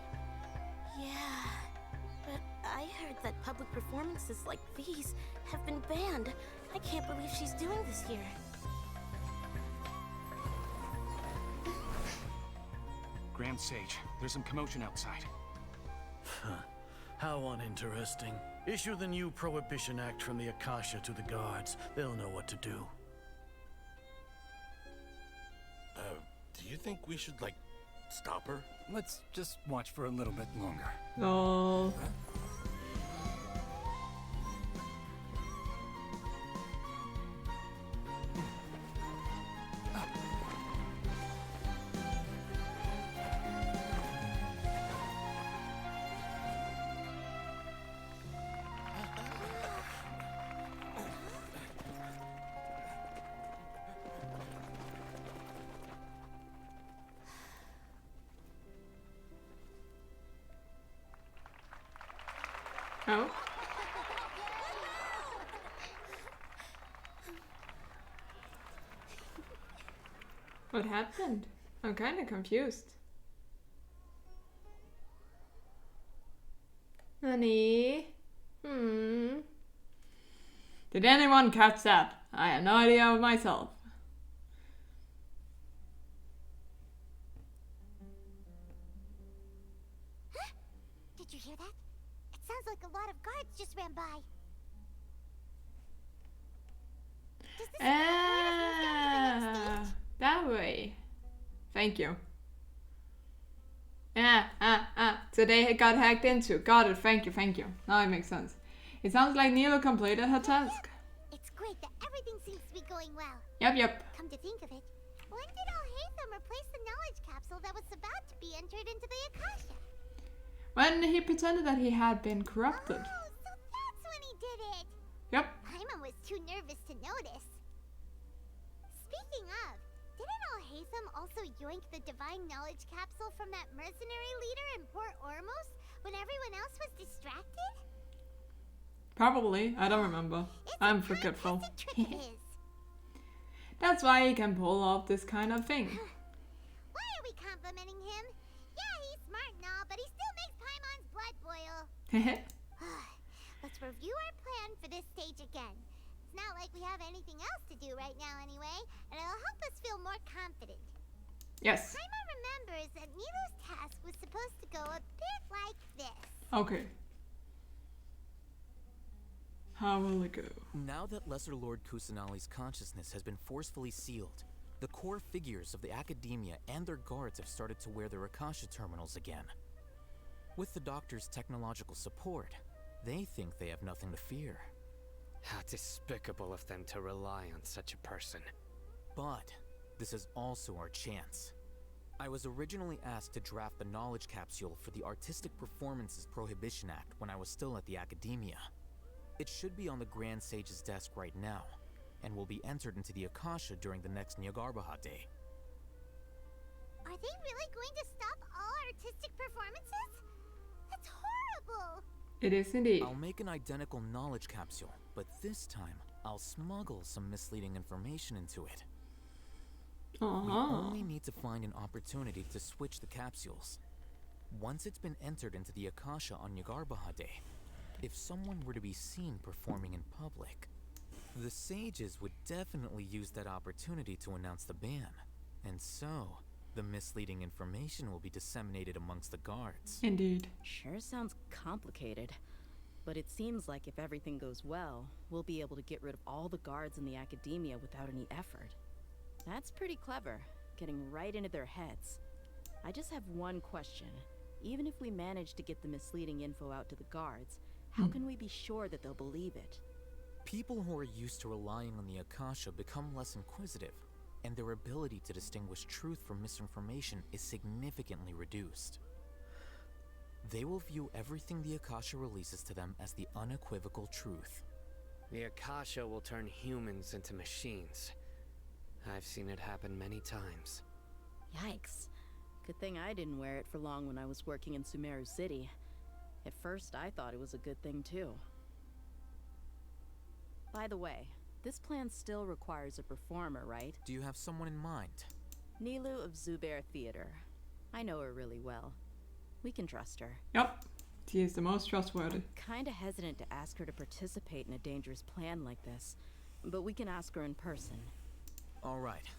Yeah, but I heard that public performances like these have been banned. I can't believe she's doing this here. Grand Sage, there's some commotion outside. How uninteresting. Issue the new Prohibition Act from the Akasha to the guards. They'll know what to do. Do you think we should, like, stop her? Let's just watch for a little bit longer. Oh. Oh. What happened? I'm kind of confused. Honey? Did anyone catch that? I had no idea of myself. Did you hear that? It sounds like a lot of guards just ran by. Does this That way. Thank you. So they got hacked into. Got it. Thank you. Now it makes sense. It sounds like Nilo completed her task. It's great that everything seems to be going well. Yep. Come to think of it, when did Alhaitham replace the knowledge capsule that was about to be entered into the Akasha? When he pretended that he had been corrupted. Oh, so that's when he did it. Yep. Paimon was too nervous to notice. Speaking of, didn't Alhaitham also yoink the divine knowledge capsule from that mercenary leader in Port Ormos when everyone else was distracted? Probably. I don't remember. I'm forgetful. That's why he can pull off this kind of thing. Why are we complimenting him? Yeah, he's smart and all, but he still makes Paimon's blood boil. Let's review our plan for this stage again. It's not like we have anything else to do right now anyway, and it'll help us feel more confident. Yes. Paimon remembers that Nilo's task was supposed to go a bit like this. Okay. How will it go? Now that Lesser Lord Kusanali's consciousness has been forcefully sealed, the core figures of the academia and their guards have started to wear their Akasha terminals again. With the Doctor's technological support, they think they have nothing to fear. How despicable of them to rely on such a person. But this is also our chance. I was originally asked to draft the knowledge capsule for the Artistic Performances Prohibition Act when I was still at the academia. It should be on the Grand Sage's desk right now, and will be entered into the Akasha during the next Nyagarbahad Day. Are they really going to stop all artistic performances? That's horrible! It is indeed. I'll make an identical knowledge capsule, but this time, I'll smuggle some misleading information into it. We Uh-huh. only need to find an opportunity to switch the capsules. Once it's been entered into the Akasha on Yagarbahade, if someone were to be seen performing in public, the sages would definitely use that opportunity to announce the ban. And so, the misleading information will be disseminated amongst the guards. Indeed. Sure sounds complicated. But it seems like if everything goes well, we'll be able to get rid of all the guards in the academia without any effort. That's pretty clever, getting right into their heads. I just have one question. Even if we manage to get the misleading info out to the guards, how can we be sure that they'll believe it? People who are used to relying on the Akasha become less inquisitive, and their ability to distinguish truth from misinformation is significantly reduced. They will view everything the Akasha releases to them as the unequivocal truth. The Akasha will turn humans into machines. I've seen it happen many times. Yikes. Good thing I didn't wear it for long when I was working in Sumeru City. At first, I thought it was a good thing too. By the way, this plan still requires a performer, right? Do you have someone in mind? Nilu of Zubair Theater. I know her really well. We can trust her. Yep. She is the most trustworthy. Kinda hesitant to ask her to participate in a dangerous plan like this, but we can ask her in person. All right.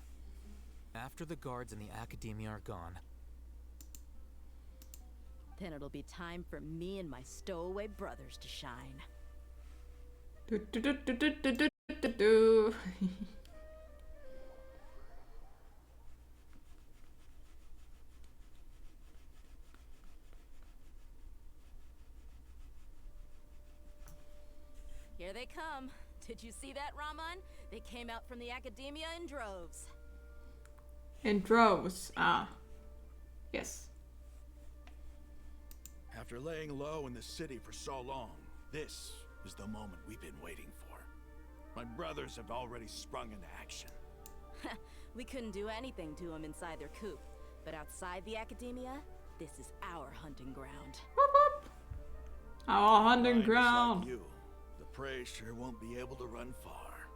After the guards and the academia are gone, then it'll be time for me and my stowaway brothers to shine. Here they come. Did you see that, Raman? They came out from the academia in droves. In droves. Ah. Yes. After laying low in the city for so long, this is the moment we've been waiting for. My brothers have already sprung into action. We couldn't do anything to them inside their coop, but outside the academia, this is our hunting ground. Whoop, whoop. Our hunting ground. Like you, the prey sure won't be able to run far.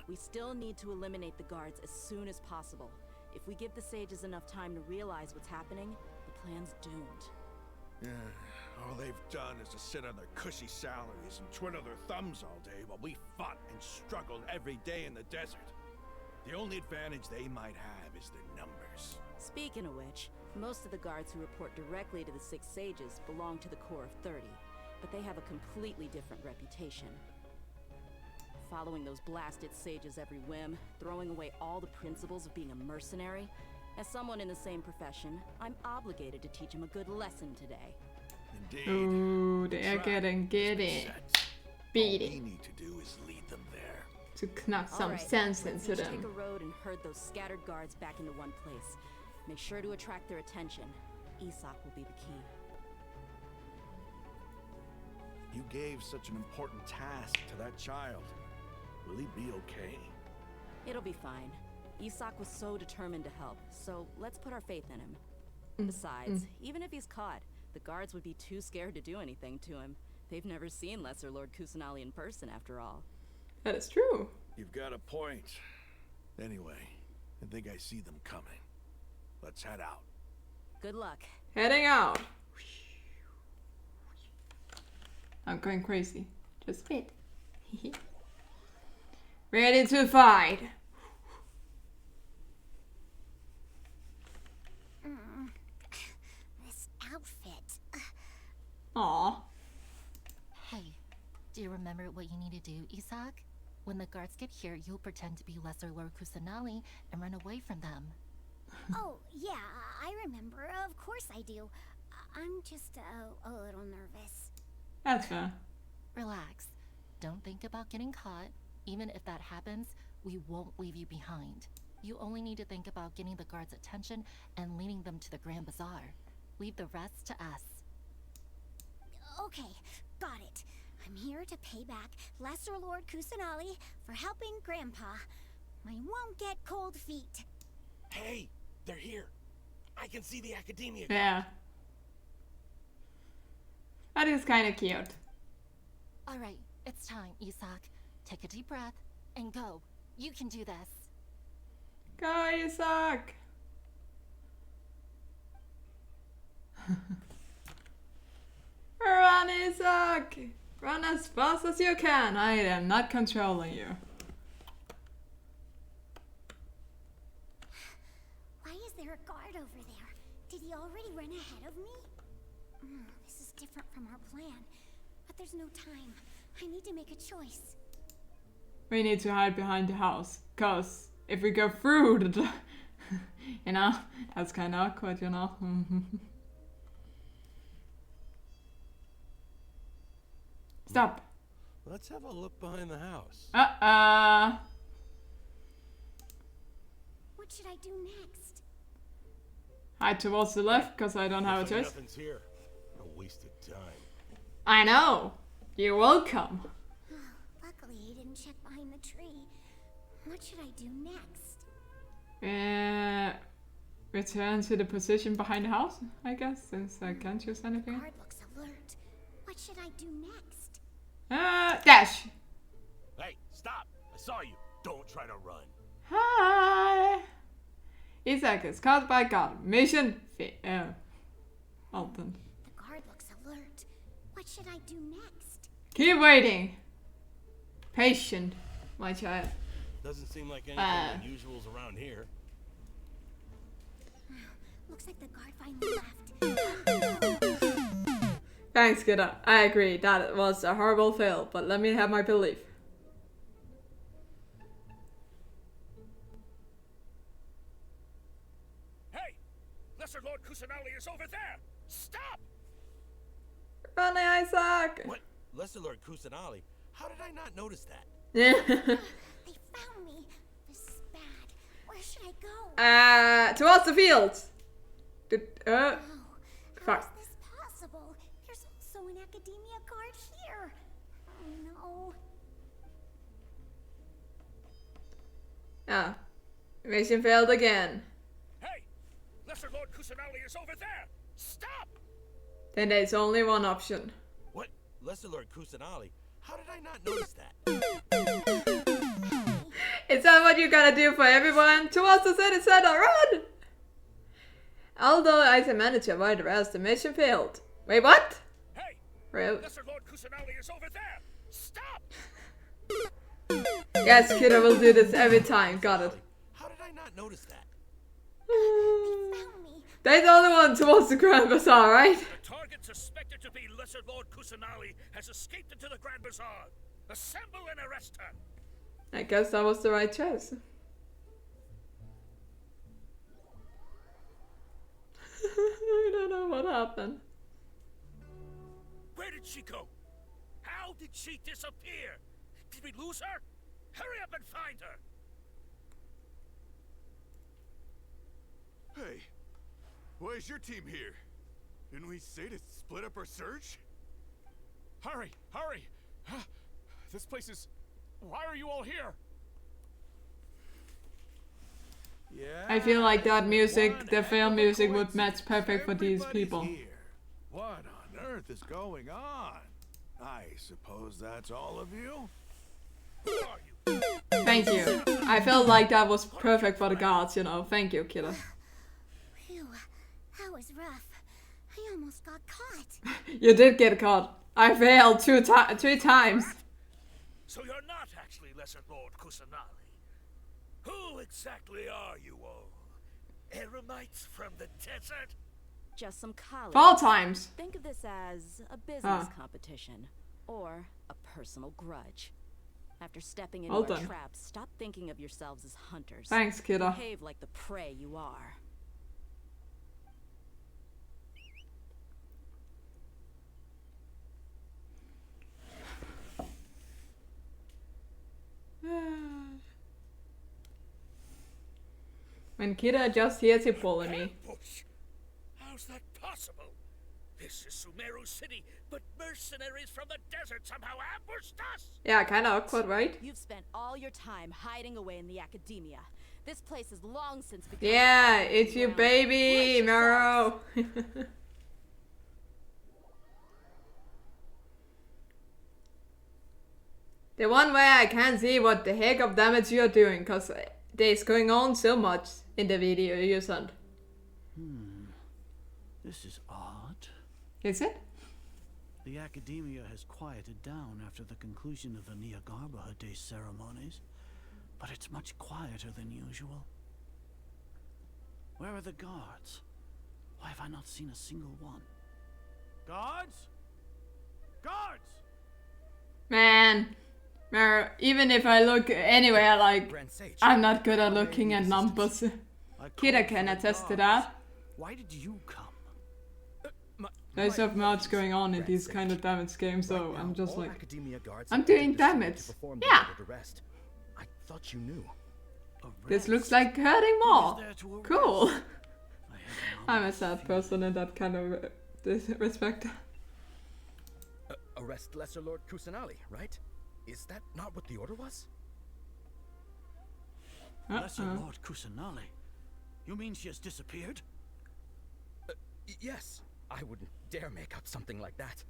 We still need to eliminate the guards as soon as possible. If we give the sages enough time to realize what's happening, the plan's doomed. Yeah, all they've done is to sit on their cushy salaries and twiddle their thumbs all day while we fought and struggled every day in the desert. The only advantage they might have is their numbers. Speaking of which, most of the guards who report directly to the Six Sages belong to the Corps of 30, but they have a completely different reputation. Following those blasted sages every whim, throwing away all the principles of being a mercenary. As someone in the same profession, I'm obligated to teach them a good lesson today. Indeed. Ooh, they are getting beating. All we need to do is lead them there. To knock some sense into them. Take a road and herd those scattered guards back into one place. Make sure to attract their attention. Isak will be the key. You gave such an important task to that child. Will he be okay? It'll be fine. Isak was so determined to help, so let's put our faith in him. Besides, even if he's caught, the guards would be too scared to do anything to him. They've never seen Lesser Lord Kusanali in person, after all. That is true. You've got a point. Anyway, I think I see them coming. Let's head out. Good luck. Heading out. I'm going crazy. Just wait. Ready to fight. This outfit. Aw. Hey, do you remember what you need to do, Isak? When the guards get here, you'll pretend to be Lesser Lord Kusanali and run away from them. Oh, yeah, I remember. Of course I do. I'm just a little nervous. That's fair. Relax. Don't think about getting caught. Even if that happens, we won't leave you behind. You only need to think about getting the guards' attention and leading them to the Grand Bazaar. Leave the rest to us. Okay, got it. I'm here to pay back Lesser Lord Kusanali for helping Grandpa. I won't get cold feet. Hey, they're here. I can see the academia. Yeah. That is kind of cute. All right, it's time, Isak. Take a deep breath. and go. You can do this. Go, Isaac! Run, Isaac! Run as fast as you can. I am not controlling you. Why is there a guard over there? Did he already run ahead of me? This is different from our plan. But there's no time. I need to make a choice. We need to hide behind the house. Cause if we go through the... you know, that's kind of awkward, you know. Stop. Let's have a look behind the house. What should I do next? Hide towards the left, because I don't have a choice. Nothing's here. No wasted time. I know. You're welcome. Luckily, he didn't check behind the tree. What should I do next? Return to the position behind the house, I guess, since I can't choose anything. The guard looks alert. What should I do next? Dash! Hey, stop! I saw you. Don't try to run. Hi! Isaac is caught by God. Mission failed. The guard looks alert. What should I do next? Keep waiting. Patient, my child. Doesn't seem like anything unusual's around here. Looks like the guard finally left. Thanks, kiddo. I agree. That was a horrible fail, but let me have my belief. Hey! Lesser Lord Kusanali is over there! Stop! Run, Isaac! What? Lesser Lord Kusanali? How did I not notice that? They found me. This is bad. Where should I go? Towards the field. How is this possible? There's also an academia guard here. Oh no. Ah. Mission failed again. Hey! Lesser Lord Kusanali is over there! Stop! Then there's only one option. What? Lesser Lord Kusanali? How did I not notice that? Is that what you gotta do for everyone? Towards the city center, run! Although I managed to avoid the rest, the mission failed. Wait, what? Hey! Really? Lesser Lord Kusanali is over there! Stop! Yes, kiddo will do this every time. Got it. How did I not notice that? There's only one towards the Grand Bazaar, right? The target suspected to be Lesser Lord Kusanali has escaped into the Grand Bazaar. Assemble and arrest her. I guess that was the right choice. I don't know what happened. Where did she go? How did she disappear? Did we lose her? Hurry up and find her! Hey, why is your team here? Didn't we say to split up our search? Hurry! Hurry! This place is... Why are you all here? Yeah. I feel like that music, the film music, would match perfect for these people. Here. What on earth is going on? I suppose that's all of you? Who are you? Thank you. I felt like that was perfect for the gods, you know. Thank you, kiddo. Phew, that was rough. I almost got caught. You did get caught. I failed 3 times. So you're not actually Lesser Lord Kusanali. Who exactly are you all? Eremites from the desert? Just some colleagues. 4 times. Think of this as a business competition or a personal grudge. After stepping into our traps, stop thinking of yourselves as hunters. Thanks, kiddo. Behave like the prey you are. When Kira just hears you pulling me. Ambush? How's that possible? This is Sumeru City, but mercenaries from the desert somehow ambushed us! Yeah, kinda awkward, right? You've spent all your time hiding away in the academia. This place has long since become... Yeah, it's your baby, Maro. The one where I can't see what the heck of damage you're doing, cause there's going on so much in the video you sent. This is odd. Is it? The academia has quieted down after the conclusion of the Niagarbaha Day ceremonies, but it's much quieter than usual. Where are the guards? Why have I not seen a single one? Guards? Guards! Man, even if I look anywhere, like, I'm not good at looking at numbers. Kida can attest to that. Why did you come? There's so much going on in these kind of damage games, so I'm just like, I'm doing damage. Yeah. I thought you knew. This looks like hurting more. Cool. I'm a sad person in that kind of respect. Arrest Lesser Lord Kusanali, right? Is that not what the order was? Lesser Lord Kusanali? You mean she has disappeared? Yes. I wouldn't dare make up something like that.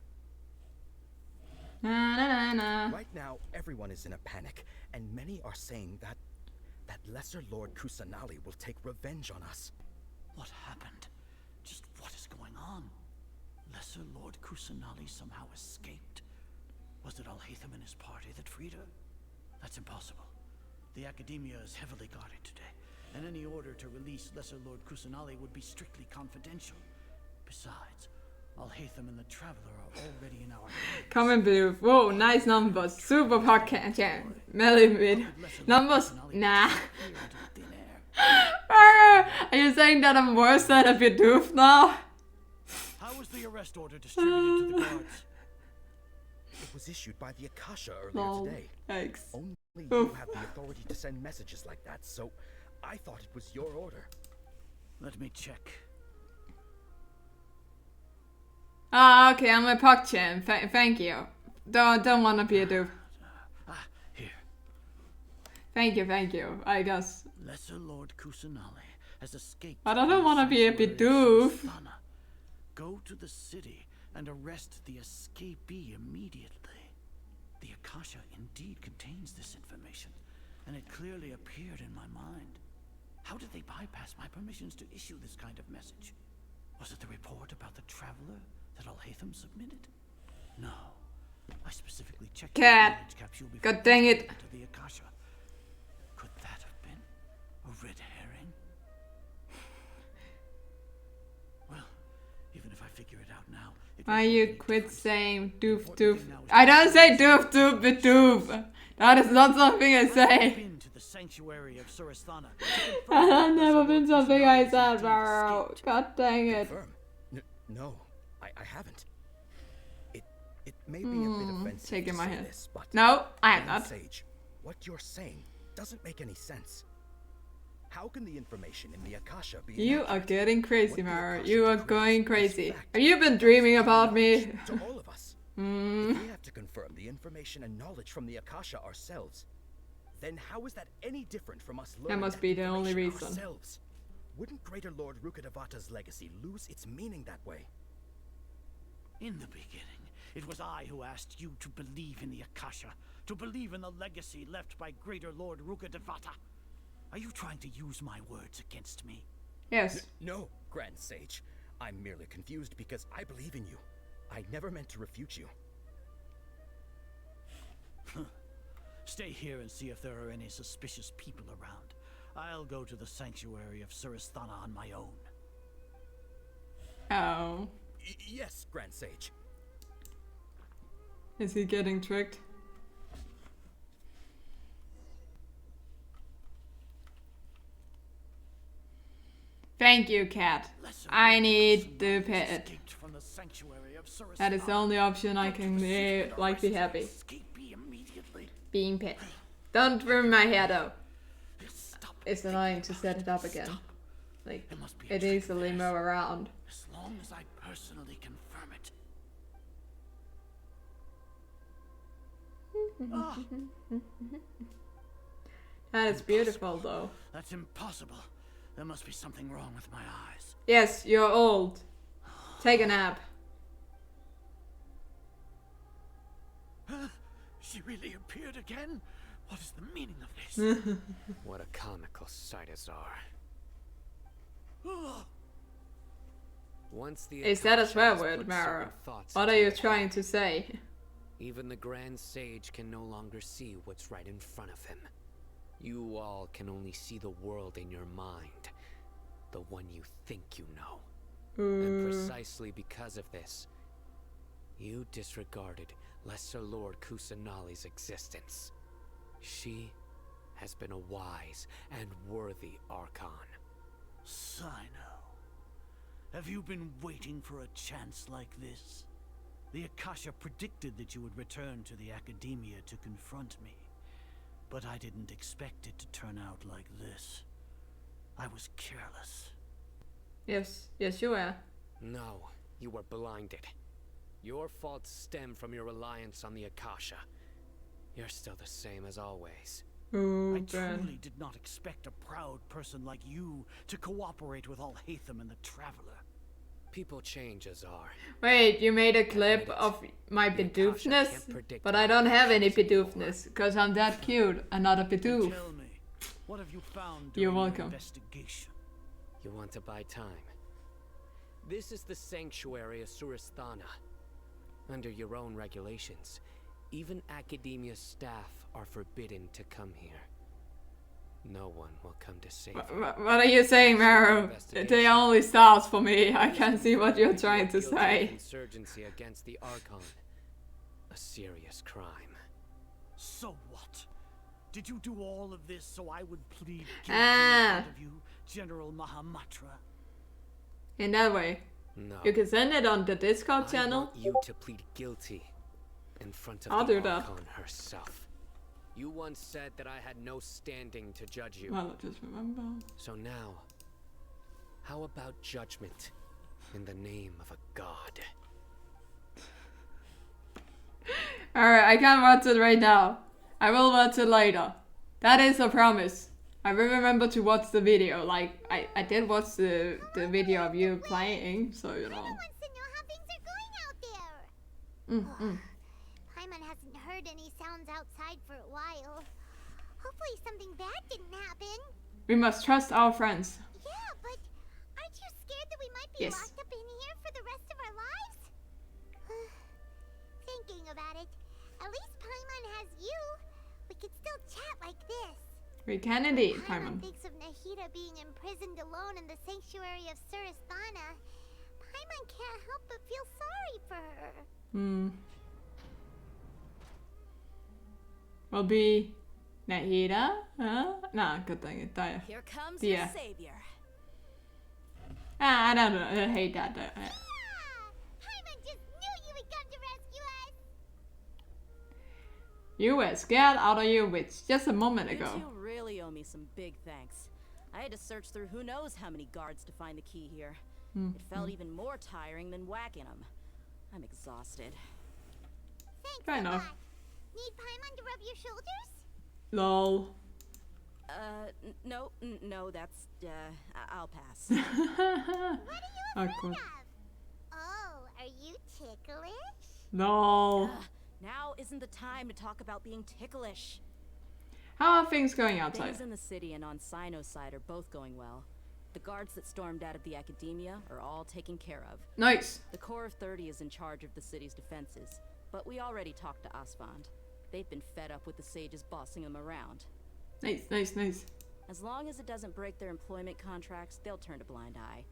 Right now, everyone is in a panic, and many are saying that Lesser Lord Kusanali will take revenge on us. What happened? Just what is going on? Lesser Lord Kusanali somehow escaped. Was it Alhaitham and his party that freed her? That's impossible. The Academia is heavily guarded today, and any order to release Lesser Lord Kusanali would be strictly confidential. Besides, Alhaitham and the Traveler are already in our hands. Comment below. Whoa, nice numbers. Super podcast. Yeah, millimeter. Numbers. Nah. Are you saying that I'm worse than a Bidoof now? How was the arrest order distributed to the guards? It was issued by the Akasha earlier today. Thanks. Only you have the authority to send messages like that, so I thought it was your order. Let me check. Ah, okay, I'm a PogChamp. Thank you. Don't wanna be a doof. Here. Thank you, I guess. Lesser Lord Kusanali has escaped. But I don't wanna be a Bidoof. Go to the city and arrest the escapee immediately. The Akasha indeed contains this information, and it clearly appeared in my mind. How did they bypass my permissions to issue this kind of message? Was it the report about the Traveler that Alhaitham submitted? No. I specifically checked the Cat. capsule before God dang it. to the Akasha. Could that have been a red herring? Well, even if I figure it out now, Why you quit saying doof? I don't say doof, Bidoof. That is not something I say. The sanctuary of Surasthana. I've never been something I said, bro. God dang it. No, I haven't. It may be a bit offensive shaking my to say head. this, but No, I am not. Sage, what you're saying doesn't make any sense. How can the information in the Akasha be You inaccurate? are getting crazy, What the Mara. Akasha You are decrees going is crazy. fact. Have you been dreaming about me? To all of us. If we have to confirm the information and knowledge from the Akasha ourselves, then how is that any different from us learning must be the only information reason. ourselves? Wouldn't Greater Lord Rukkhadevata's legacy lose its meaning that way? In the beginning, it was I who asked you to believe in the Akasha, to believe in the legacy left by Greater Lord Rukkhadevata. Are you trying to use my words against me? Yes. No, Grand Sage. I'm merely confused because I believe in you. I never meant to refute you. Stay here and see if there are any suspicious people around. I'll go to the sanctuary of Surasthana on my own. Oh. Yes, Grand Sage. Is he getting tricked? Thank you, cat. I need the pet. That is the only option I can be happy. Being pet. Don't ruin my hair though. It's annoying to set it up again. Like, it easily move around. As long as I personally confirm it. That is beautiful though. That's impossible. There must be something wrong with my eyes. Yes, you're old. Take a nap. She really appeared again? What is the meaning of this? What a comical sight, Azar. Once the Is that a Akasha swear has word, put Mara? certain thoughts What are into you your trying head, to say? even the Grand Sage can no longer see what's right in front of him. You all can only see the world in your mind, the one you think you know. And precisely because of this, you disregarded Lesser Lord Kusanali's existence. She has been a wise and worthy Archon. Sino, have you been waiting for a chance like this? The Akasha predicted that you would return to the Academia to confront me, but I didn't expect it to turn out like this. I was careless. Yes, you were. No, you were blinded. Your faults stem from your reliance on the Akasha. You're still the same as always. I truly did not expect a proud person like you to cooperate with Alhaitham and the Traveler. People change, Azar. Wait, you made a clip of my bedoofness? But I don't have any bedoofness, because I'm that cute and not a bedoof. Tell me, what have you found You're during your welcome. investigation? You want to buy time? This is the sanctuary of Surasthana. Under your own regulations, even Academia staff are forbidden to come here. No one will come to save you. What are you saying, Maro? They are only stars for me. I can't see what you're trying to say. Insurgency against the Archon. A serious crime. So what? Did you do all of this so I would plead guilty in front of you, General Mahamatra? In that way. No. You can send it on the Discord channel. I want you to plead guilty in front of I'll the do that. Archon herself. You once said that I had no standing to judge you. Well, I just remember. So now, how about judgment in the name of a god? Alright, I can't watch it right now. I will watch it later. That is a promise. I will remember to watch the video. Like, I did watch the video of you playing, so you know. Paimon wants to know how things are going out there. Paimon hasn't heard any sounds outside for a while. Hopefully something bad didn't happen. We must trust our friends. Yeah, but aren't you scared that we might be locked up in here for the rest of our lives? Thinking about it, at least Paimon has you. We could still chat like this. We can indeed, Paimon Paimon. thinks of Nahida being imprisoned alone in the sanctuary of Surasthana. Paimon can't help but feel sorry for her. Will be Nahida? Huh? Nah, good thing it died. Here comes your savior. I don't know. I hate that. Paimon just knew you would come to rescue us. You were scared out of your wits just a moment You ago. two really owe me some big thanks. I had to search through who knows how many guards to find the key here. It felt even more tiring than whacking them. I'm exhausted. Thanks Fair a enough. lot. Need Paimon to rub your shoulders? Lol. No, that's, I'll pass. What are you afraid Awkward. of? Oh, are you ticklish? Lol. Now isn't the time to talk about being ticklish. How are things going outside? Things in the city and on Sino's side are both going well. The guards that stormed out of the Academia are all taken care of. Nice. The Corps of 30 is in charge of the city's defenses, but we already talked to Asfand. They've been fed up with the sages bossing them around. Nice. As long as it doesn't break their employment contracts, they'll turn a blind eye.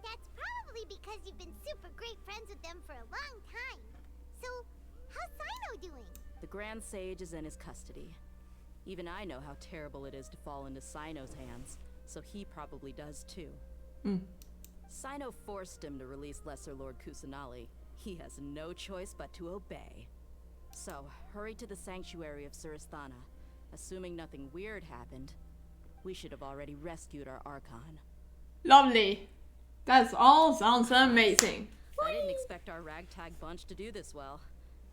That's probably because you've been super great friends with them for a long time. So, how's Sino doing? The Grand Sage is in his custody. Even I know how terrible it is to fall into Sino's hands, so he probably does too. Sino forced him to release Lesser Lord Kusanali. He has no choice but to obey. So, hurry to the sanctuary of Surasthana. Assuming nothing weird happened, we should have already rescued our Archon. Lovely. That's all sounds amazing. I didn't expect our ragtag bunch to do this well.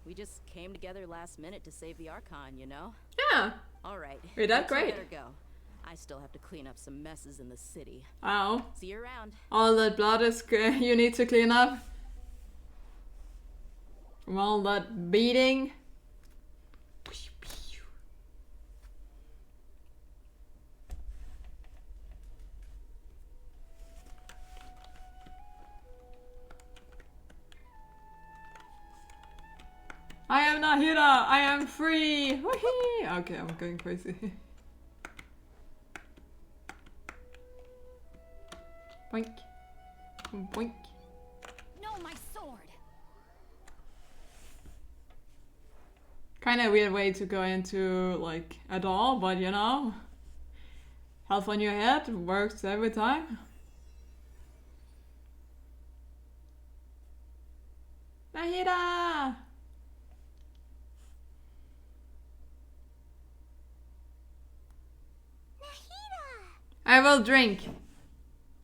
We just came together last minute to save the Archon, you know? Yeah. Alright. You're that you two great. better go. I still have to clean up some messes in the city. Wow. See you around. All that blood is you need to clean up. From all that beating. I am Nahida! I am free! Whee! Okay, I'm going crazy. Boink. Boink. No, my sword. Kind of weird way to go into like at all, but you know, health on your head works every time. Nahida! I will drink.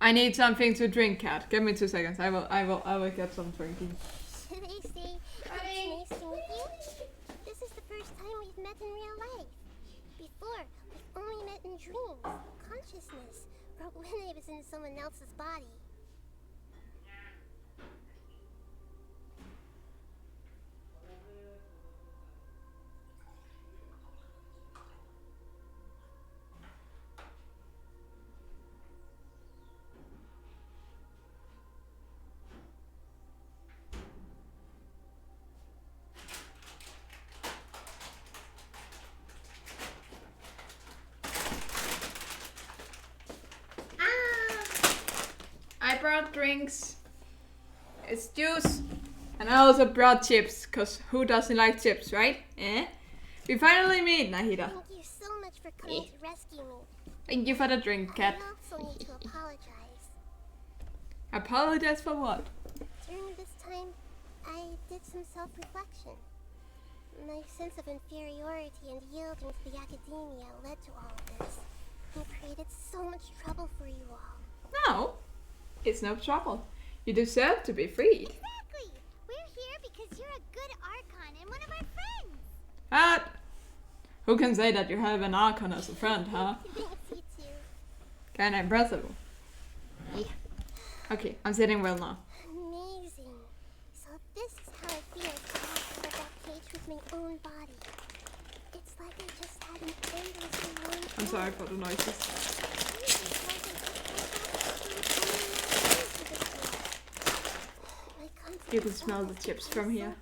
I need something to drink, cat. Give me 2 seconds. I will get some drinking. Should I say it's nice to meet you? This is the first time we've met in real life. Before, we've only met in dreams, consciousness, or when I was in someone else's body. I brought drinks. It's juice. And I also brought chips, cause who doesn't like chips, right? Eh? We finally meet, Nahida. Thank you so much for coming to rescue me. Thank you for the drink, cat. I also need to apologize. Apologize for what? During this time, I did some self-reflection. My sense of inferiority and yielding to the academia led to all of this, and created so much trouble for you all. No, it's no trouble. You deserve to be freed. Exactly! We're here because you're a good Archon and one of our friends! What? Who can say that you have an Archon as a friend, huh? Thanks, you too. Kinda impressive. Yeah. Okay, I'm sitting well now. Amazing. So this is how it feels to walk out of that cage with my own body. It's like I just had an endlessly long I'm sorry for the noises. You can smell the chips from here.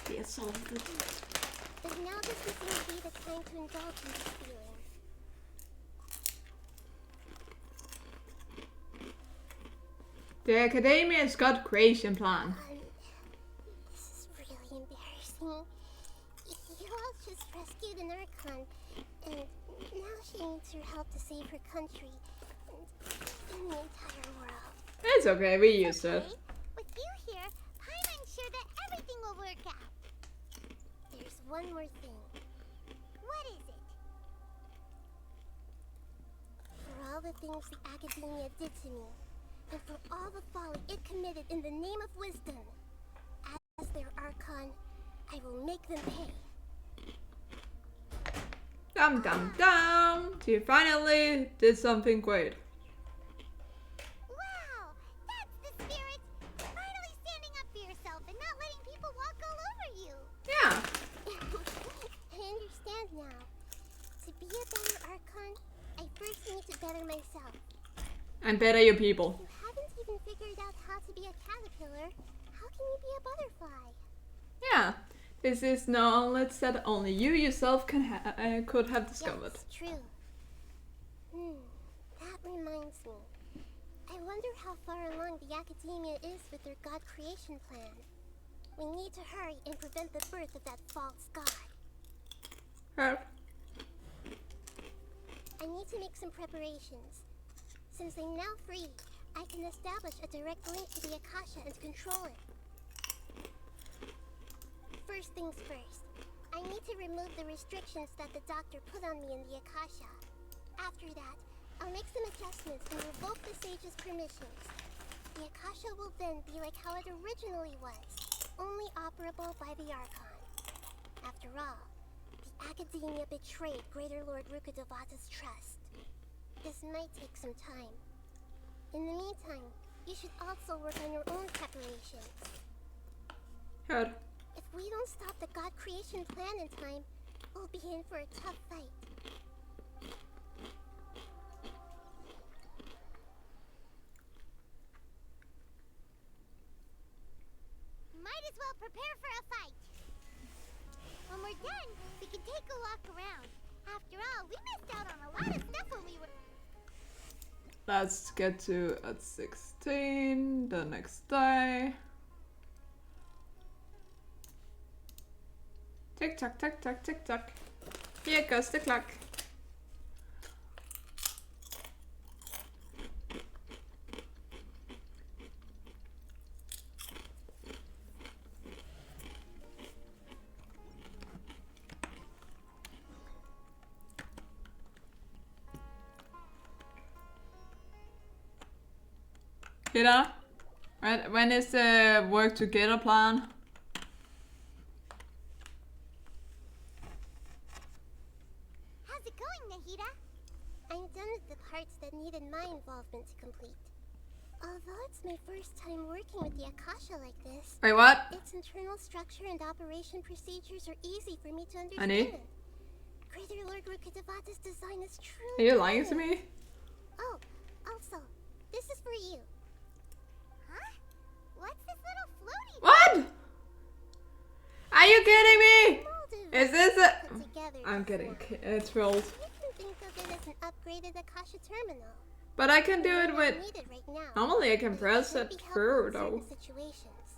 They are salted. But now doesn't seem to be the time to indulge in this feeling. The Academia's got creation plan. This is really embarrassing. You all just rescued an Archon, and now she needs your help to save her country and the entire world. It's okay, we used it. With you here, I'm sure that everything will work out. There's one more thing. What is it? For all the things the Academia did to me, and for all the folly it committed in the name of wisdom, as their Archon, I will make them pay. Dum dum dum! You finally did something great. Wow! That's the spirit! Finally standing up for yourself and not letting people walk all over you! Yeah! I understand now. To be a better Archon, I first need to better myself. And better your people. If you haven't even figured out how to be a caterpillar, how can you be a butterfly? Yeah. This is knowledge that only you yourself could have discovered. Yes, true. That reminds me. I wonder how far along the Academia is with their God creation plan. We need to hurry and prevent the birth of that false god. I need to make some preparations. Since I'm now free, I can establish a direct link to the Akasha and control it. First things first, I need to remove the restrictions that the doctor put on me in the Akasha. After that, I'll make some adjustments and revoke the sage's permissions. The Akasha will then be like how it originally was, only operable by the Archon. After all, the Academia betrayed Greater Lord Rukkhadevata's trust. This might take some time. In the meantime, you should also work on your own preparations. Good. If we don't stop the God creation plan in time, we'll be in for a tough fight. Might as well prepare for a fight. When we're done, we can take a walk around. After all, we missed out on a lot of stuff when we were... Let's get to at 16 the next day. Tick tock, tick tock, tick tock. Here goes the clock. Hida, when is the work together plan? How's it going, Nahida? I'm done with the parts that needed my involvement to complete. Although it's my first time working with the Akasha like this. Wait, what? Its internal structure and operation procedures are easy for me to understand. Honey? Greater Lord Rukkhadevata's design is truly... Are you lying to me? Oh, also, this is for you. Huh? What's this little floaty? What? Are you kidding me? Is this a... I'm getting thrilled. You can think of it as an upgraded Akasha terminal. But I can do it with... Right now. Normally I can press it through though. Situations.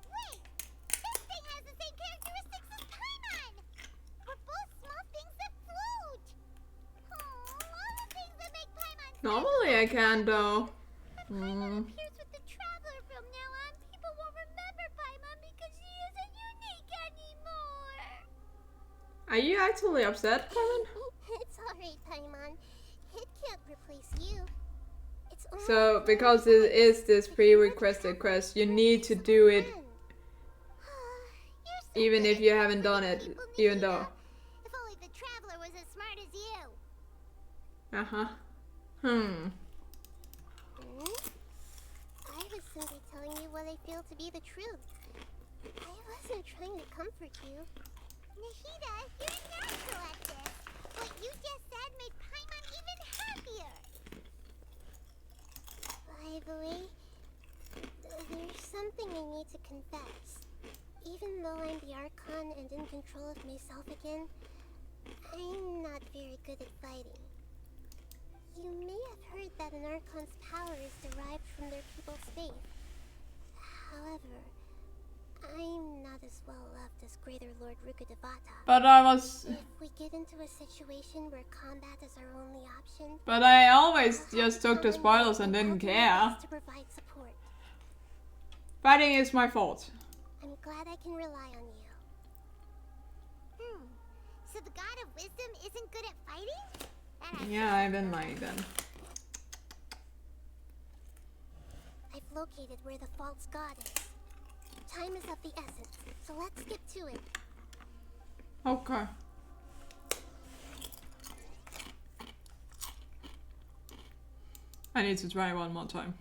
Wait! This thing has the same characteristics as Paimon! We're both small things that float! Oh, all the things that make Paimon... Normally I can though. appears with the Traveler from now on, people won't remember Paimon because she isn't unique anymore! Are you actually upset, Paimon? It's alright, Paimon. It can't replace you. It's only So, because it is this pre-requested quest, you need to do it even if you haven't done it, even though. If only the Traveler was as smart as you. Uh-huh. I was simply telling you what I feel to be the truth. I wasn't trying to comfort you. Nahida, you're a natural at this. What you just said made Paimon even happier. By the way, there's something I need to confess. Even though I'm the Archon and in control of myself again, I'm not very good at fighting. You may have heard that an Archon's power is derived from their people's faith. However, I'm not as well loved as Greater Lord Rukkhadevata. But I was... If we get into a situation where combat is our only option... But I always just took the spoilers and didn't care. ...to provide support. Fighting is my fault. I'm glad I can rely on you. So the God of Wisdom isn't good at fighting? Yeah, I've been lying then. I've located where the false god is. Time is of the essence, so let's get to it. Okay. I need to try one more time.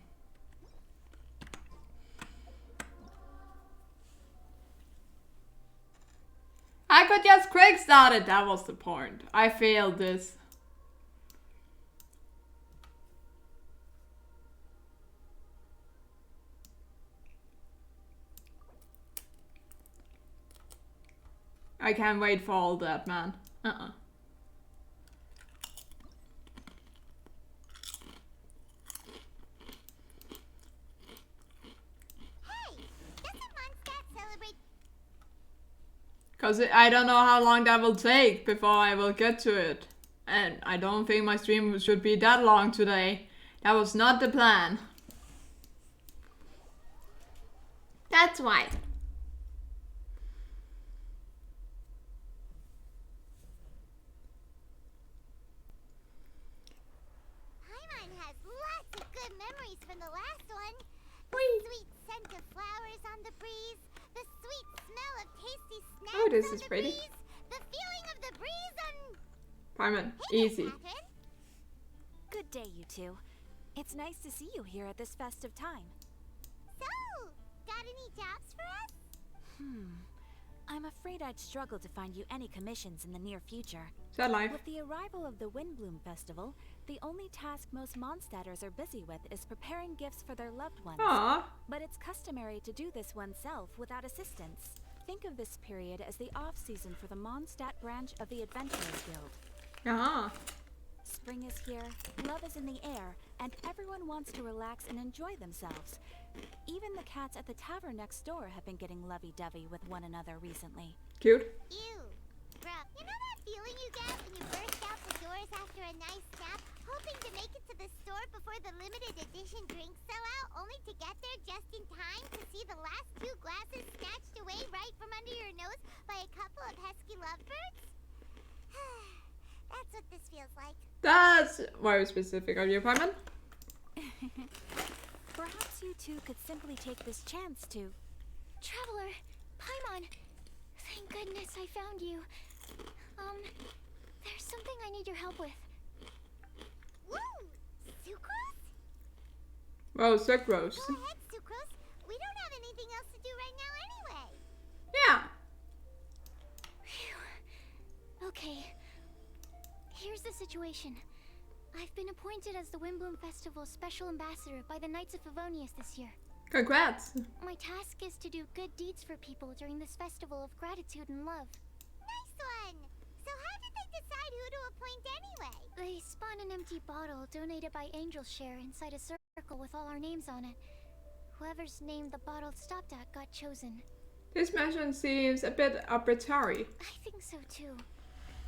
I could just quick start it, that was the point. I failed this. I can't wait for all that, man. Because I don't know how long that will take before I will get to it. And I don't think my stream should be that long today. That was not the plan. That's why. Paimon has lots of good memories from the last one. The sweet scent of flowers on the breeze. The sweet smell of tasty snacks. Oh, this is pretty. Breeze, the feeling of the breeze on... Paimon, easy. Good day, you two. It's nice to see you here at this festive time. So, got any jobs for us? I'm afraid I'd struggle to find you any commissions in the near future. Is that life? With the arrival of the Windblume Festival, the only task most Mondstadters are busy with is preparing gifts for their loved ones. Aww. But it's customary to do this oneself without assistance. Think of this period as the off-season for the Mondstadt branch of the Adventurers Guild. Ah. Spring is here, love is in the air, and everyone wants to relax and enjoy themselves. Even the cats at the tavern next door have been getting lovey-dovey with one another recently. Cute. Ew. Bruh, you know that feeling you get when you burst out the doors after a nice nap, hoping to make it to the store before the limited edition drinks sell out, only to get there just in time to see the last 2 glasses snatched away right from under your nose by a couple of pesky lovebirds? That's what this feels like. That's very specific of you, Paimon. Perhaps you two could simply take this chance to... Traveler, Paimon, thank goodness I found you. There's something I need your help with. Woo! Sucrose? Whoa, sucrose. Go ahead, Sucrose. We don't have anything else to do right now anyway. Yeah. Phew. Okay. Here's the situation. I've been appointed as the Windblume Festival's special ambassador by the Knights of Favonius this year. Congrats. My task is to do good deeds for people during this festival of gratitude and love. Nice one! So how did they decide who to appoint anyway? They spun an empty bottle donated by Angel's Share inside a circle with all our names on it. Whoever's name the bottle stopped at got chosen. This mission seems a bit arbitrary. I think so too.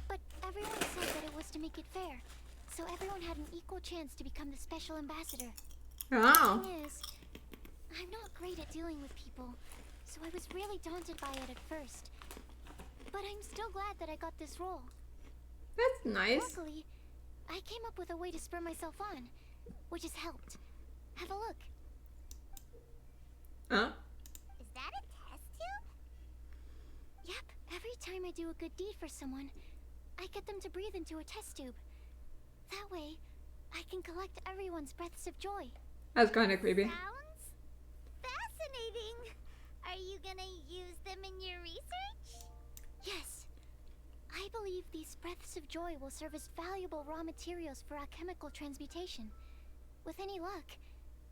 But everyone said that it was to make it fair, so everyone had an equal chance to become the special ambassador. Oh. The thing is, I'm not great at dealing with people, so I was really daunted by it at first. But I'm still glad that I got this role. That's nice. Luckily, I came up with a way to spur myself on, which has helped. Have a look. Huh? Is that a test tube? Yep, every time I do a good deed for someone, I get them to breathe into a test tube. That way, I can collect everyone's breaths of joy. That's kind of creepy. Sounds fascinating. Are you gonna use them in your research? Yes. I believe these breaths of joy will serve as valuable raw materials for alchemical transmutation. With any luck,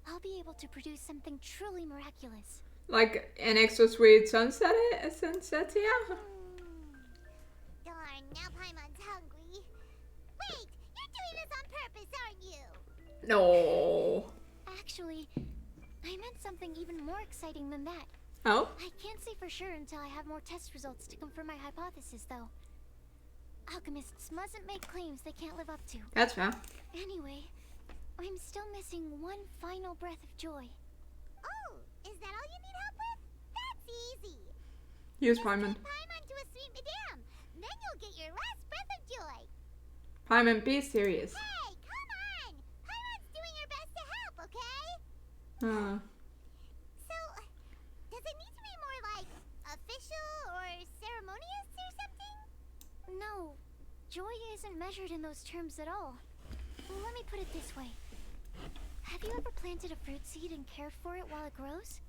I'll be able to produce something truly miraculous. Like an extra sweet sunset here? Darn, now Paimon's hungry. Wait, you're doing this on purpose, aren't you? No. Actually, I meant something even more exciting than that. Oh? I can't say for sure until I have more test results to confirm my hypothesis, though. Alchemists mustn't make claims they can't live up to. That's fair. Anyway, I'm still missing one final breath of joy. Oh, is that all you need help with? That's easy. Use Paimon. Paimon to a sweet madame. Then you'll get your last breath of joy. Paimon, be serious. Hey, come on! Paimon's doing her best to help, okay? So, does it need to be more like official or ceremonious or something? No, joy isn't measured in those terms at all. Let me put it this way. Have you ever planted a fruit seed and cared for it while it grows?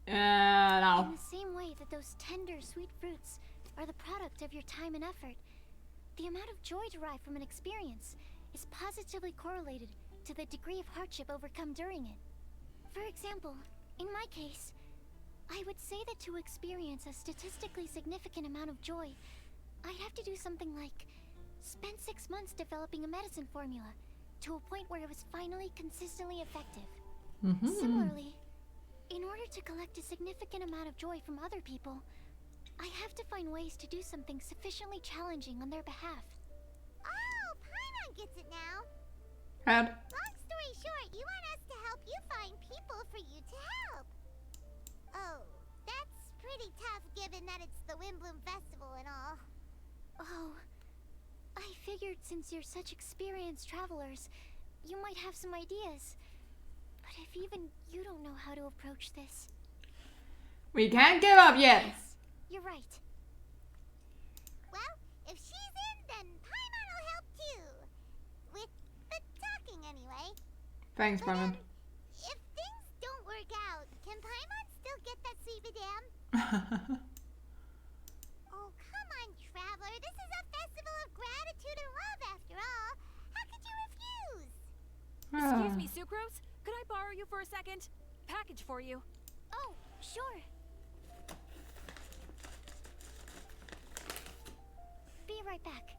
No. In the same way that those tender, sweet fruits are the product of your time and effort, the amount of joy derived from an experience is positively correlated to the degree of hardship overcome during it. For example, in my case, I would say that to experience a statistically significant amount of joy, I'd have to do something like spend 6 months developing a medicine formula to a point where it was finally consistently effective. Similarly, in order to collect a significant amount of joy from other people, I have to find ways to do something sufficiently challenging on their behalf. Oh, Paimon gets it now. Head. Long story short, you want us to help you find people for you to help. Oh, that's pretty tough given that it's the Windblume Festival and all. Oh, I figured since you're such experienced travelers, you might have some ideas. But if even you don't know how to approach this... We can't give up yet. Yes, you're right. Well, if she's in, then Paimon will help too. With the talking anyway. Thanks, Paimon. If things don't work out, can Paimon still get that sweet madame? Oh, come on, traveler. This is a festival of gratitude and love, after all. How could you refuse? Excuse me, Sucrose? Could I borrow you for a second? Package for you. Oh, sure. right back.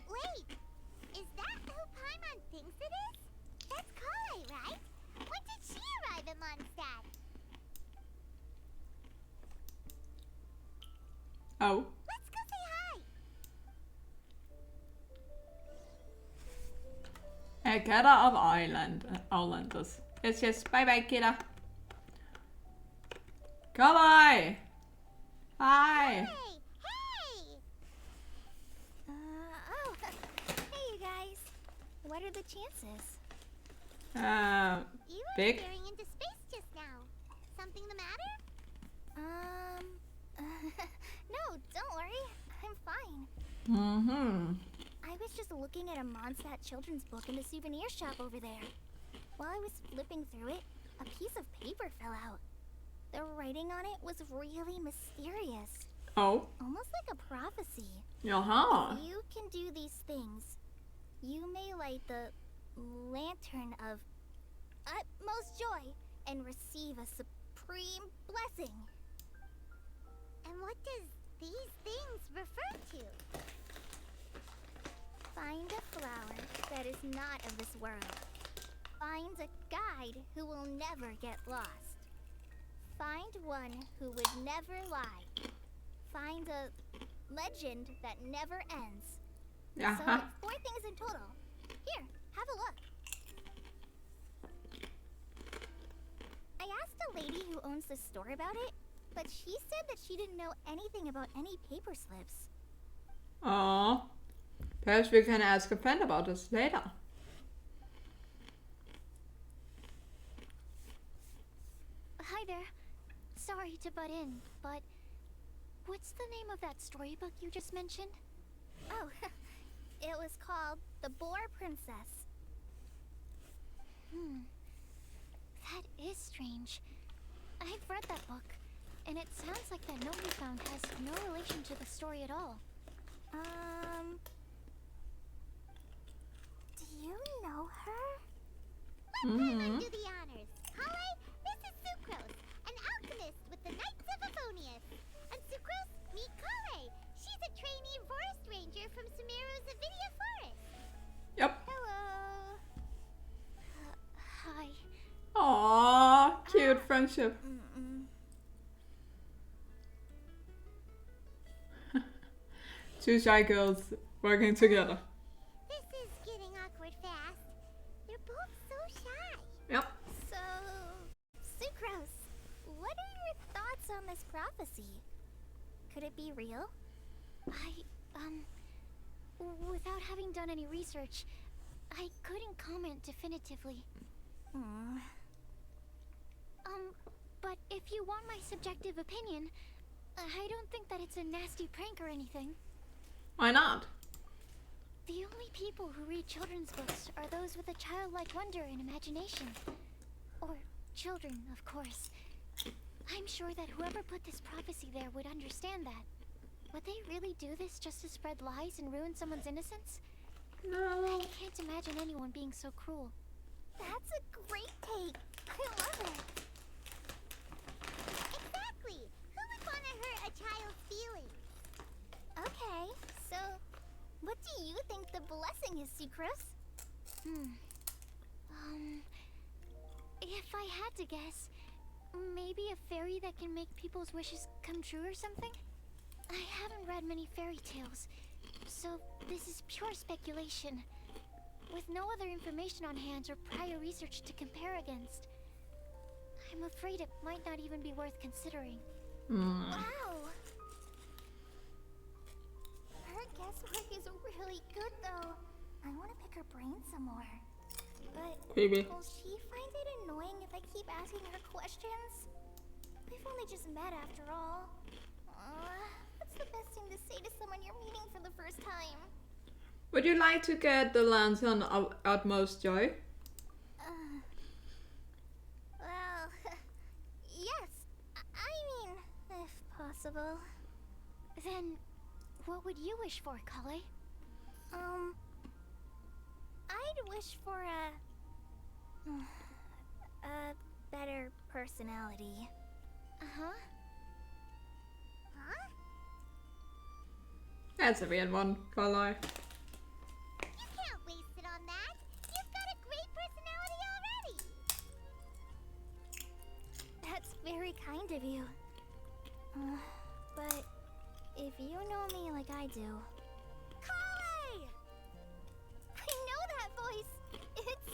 Wait! Is that who Paimon thinks it is? That's Kale, right? When did she arrive in Mondstadt? Oh. Let's go say hi! A Kidda of Islanders. Yes, yes. Bye bye, Kidda. Goodbye! Hi! Hey! Oh, hey you guys. What are the chances? You were Big? staring into space just now. Something the matter? No, don't worry. I'm fine. Mm-hmm. I was just looking at a Mondstadt children's book in the souvenir shop over there. While I was flipping through it, a piece of paper fell out. The writing on it was really mysterious. Oh. Almost like a prophecy. Uh-huh. If you can do these things, you may light the lantern of utmost joy and receive a supreme blessing. And what does these things refer to? Find a flower that is not of this world. Find a guide who will never get lost. Find one who would never lie. Find a legend that never ends. So it's 4 things in total. Here, have a look. I asked a lady who owns the store about it, but she said that she didn't know anything about any paper slips. Aww. Perhaps we can ask a friend about this later. Hi there. Sorry to butt in, but what's the name of that storybook you just mentioned? Oh, it was called The Boar Princess. That is strange. I've read that book, and it sounds like that note we found has no relation to the story at all. Do you know her? Let Paimon do the honors. Kale, this is Sucrose, an alchemist with the Knights of Avonius. And Sucrose, meet Kale. She's a trainee forest ranger from Sumeru's Avidia Forest. Yep. Hello. Hi. Aww, cute friendship. Two shy girls working together. This is getting awkward fast. They're both so shy. Yep. So, Sucrose, what are your thoughts on this prophecy? Could it be real? Without having done any research, I couldn't comment definitively. But if you want my subjective opinion, I don't think that it's a nasty prank or anything. Why not? The only people who read children's books are those with a childlike wonder and imagination. Or children, of course. I'm sure that whoever put this prophecy there would understand that. Would they really do this just to spread lies and ruin someone's innocence? No. I can't imagine anyone being so cruel. That's a great take. I love it. Exactly. Who would want to hurt a child's feelings? Okay, so what do you think the blessing is, Sucrose? If I had to guess, maybe a fairy that can make people's wishes come true or something? I haven't read many fairy tales, so this is pure speculation. With no other information on hand or prior research to compare against, I'm afraid it might not even be worth considering. Wow! Her guesswork is really good, though. I want to pick her brain some more. But Maybe. will she find it annoying if I keep asking her questions? We've only just met after all. What's the best thing to say to someone you're meeting for the first time? Would you like to get the lantern of utmost joy? Well, yes. I mean, if possible. Then, what would you wish for, Kale? I'd wish for a better personality. Uh-huh. That's a weird one, can't lie. You can't waste it on that. You've got a great personality already. That's very kind of you. But if you know me like I do... Kale! I know that voice. It's...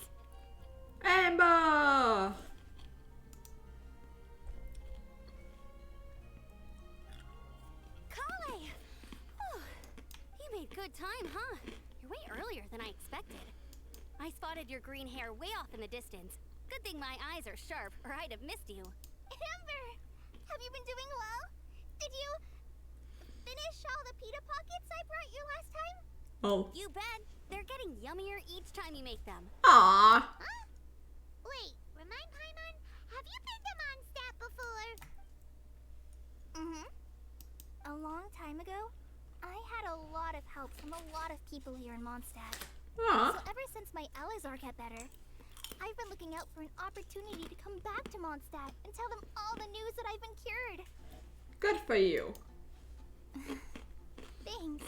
Amber! Kale! Oh, you made good time, huh? You're way earlier than I expected. I spotted your green hair way off in the distance. Good thing my eyes are sharp, or I'd have missed you. Amber! Have you been doing well? Did you finish all the pita pockets I brought you last time? Oh. You bet. They're getting yummier each time you make them. Aww. Huh? Wait, remind Paimon, have you been to Mondstadt before? Mm-hmm. A long time ago, I had a lot of help from a lot of people here in Mondstadt. Aww. So ever since my Elazar got better, I've been looking out for an opportunity to come back to Mondstadt and tell them all the news that I've been cured. Good for you. Thanks.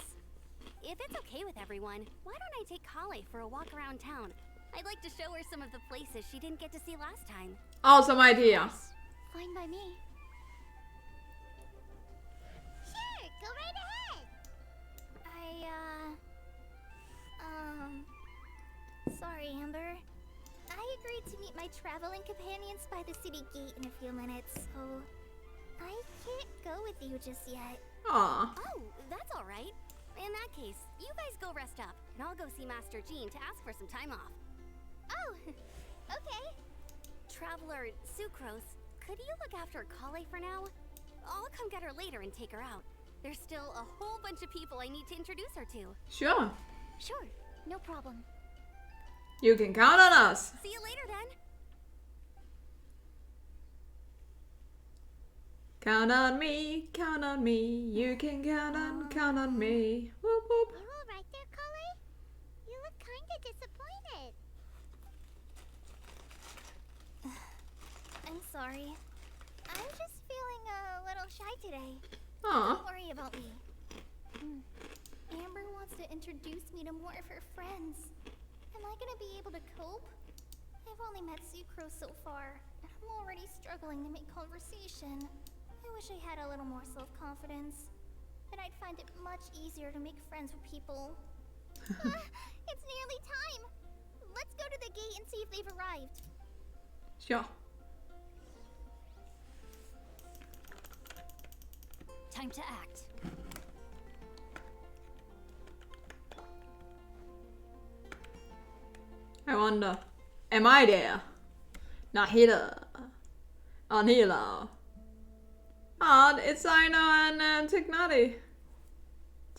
If it's okay with everyone, why don't I take Kale for a walk around town? I'd like to show her some of the places she didn't get to see last time. Awesome idea. Fine by me. Sure, go right ahead. Sorry, Amber. I agreed to meet my traveling companions by the city gate in a few minutes, so I can't go with you just yet. Aw. Oh, that's all right. In that case, you guys go rest up, and I'll go see Master Jean to ask for some time off. Oh, okay. Traveler Sucrose, could you look after Kale for now? I'll come get her later and take her out. There's still a whole bunch of people I need to introduce her to. Sure. Sure, no problem. You can count on us. See you later then. Count on me, count on me. You can count on me. Whoop whoop. You all right there, Kale? You look kinda disappointed. I'm sorry. I'm just feeling a little shy today. Aw. Don't worry about me. Amber wants to introduce me to more of her friends. Am I gonna be able to cope? I've only met Sucrose so far, and I'm already struggling to make conversation. I wish I had a little more self-confidence. Then I'd find it much easier to make friends with people. It's nearly time! Let's go to the gate and see if they've arrived. Sure. Time to act. I wonder, am I there? Nahida. Anila. Ah, it's Aino and Tignati.